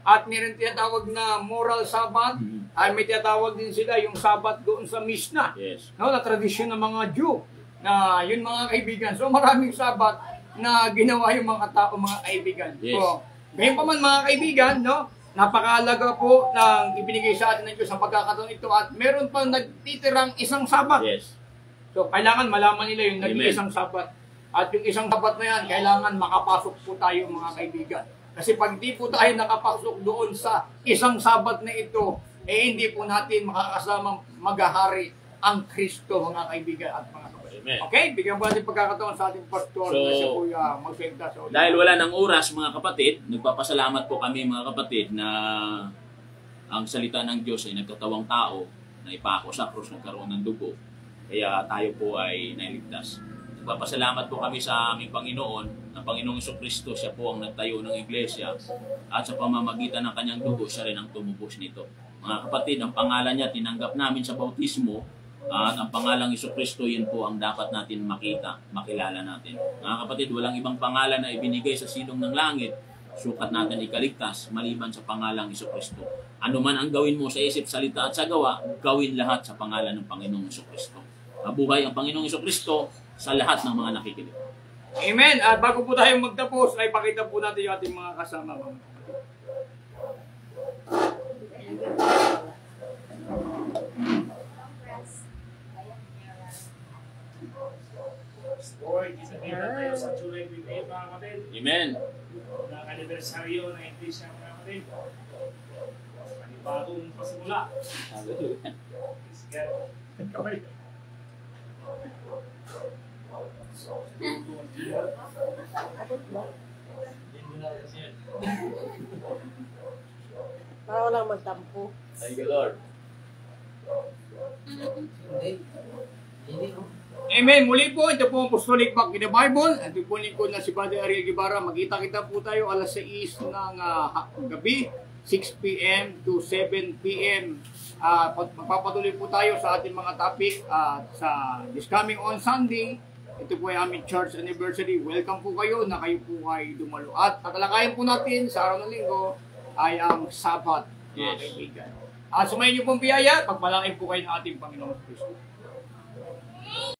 at meron tinatawag na moral Sabat ay may tinatawag din sila yung Sabat doon sa Mishnah. Yes. No, na tradisyon ng mga Jew na yun mga kaibigan. So maraming Sabat na ginawa yung mga tao mga kaibigan. Yes. So, ngayon pa man mga kaibigan, no? Napakahalaga po ng ibinigay sa atin ng Diyos ang pagkakataon ito at meron pang nagtitirang isang Sabat. Yes. So, kailangan malaman nila yung nag-iisang Sabat. At yung isang Sabat na yan, kailangan makapasok po tayo mga kaibigan. Kasi pag di po tayo nakapasok doon sa isang Sabat na ito, hindi po natin makakasamang maghahari ang Kristo mga kaibigan at mga kapatid. Amen. Okay, bigyan po natin pagkakataon sa ating pastor na siya po magsalita sa ulit. Dahil wala ng oras mga kapatid, nagpapasalamat po kami mga kapatid na ang salita ng Diyos ay nagkatawang tao na ipako sa krus, nagkaroon ng dugo. Kaya tayo po ay nailigtas. Nagpapasalamat po kami sa aming Panginoon, ang Panginoong Jesucristo, siya po ang nagtayo ng iglesia at sa pamamagitan ng kanyang dugo, siya rin ang tumubos nito. Mga kapatid, ang pangalan niya tinanggap namin sa bautismo at ang pangalang Jesucristo, yun po ang dapat natin makita, makilala natin. Mga kapatid, walang ibang pangalan na ibinigay sa silong ng langit, sukat natin ikaligtas maliban sa pangalang Jesucristo. Ano man ang gawin mo sa isip, salita at sa gawa, gawin lahat sa pangalan ng Panginoong Jesucristo. Mabuhay ang Panginoong Jesucristo sa lahat ng mga nakikinig. Amen. At bago po tayo magtapos, ay pakita po natin yung ating mga kasama. Lord, isabela tayo sa July 28 mga kapatid. Amen. Ang anibersaryo ng Iglesia mga kapatid. Panibagong pasimula. Sige. Kamay. Para walang magtampo. Thank you, Lord. Amen. Muli po, ito po ang Apostolic Back in the Bible. Ito po lingkod na si Padre Ariel Guevara. Magkita-kita po tayo alas 6 ng gabi, 6 p.m. to 7 p.m. Magpapatuloy po tayo sa ating mga topic sa this coming on Sunday. Ito po ay aming church anniversary. Welcome po kayo na kayo po ay dumalo. At tatalakayin po natin sa araw ng linggo ay ang Sabat, mga kaibigan. Sumayin niyo pong biyaya, pagpalain po kayo ng ating Panginoon Kristo.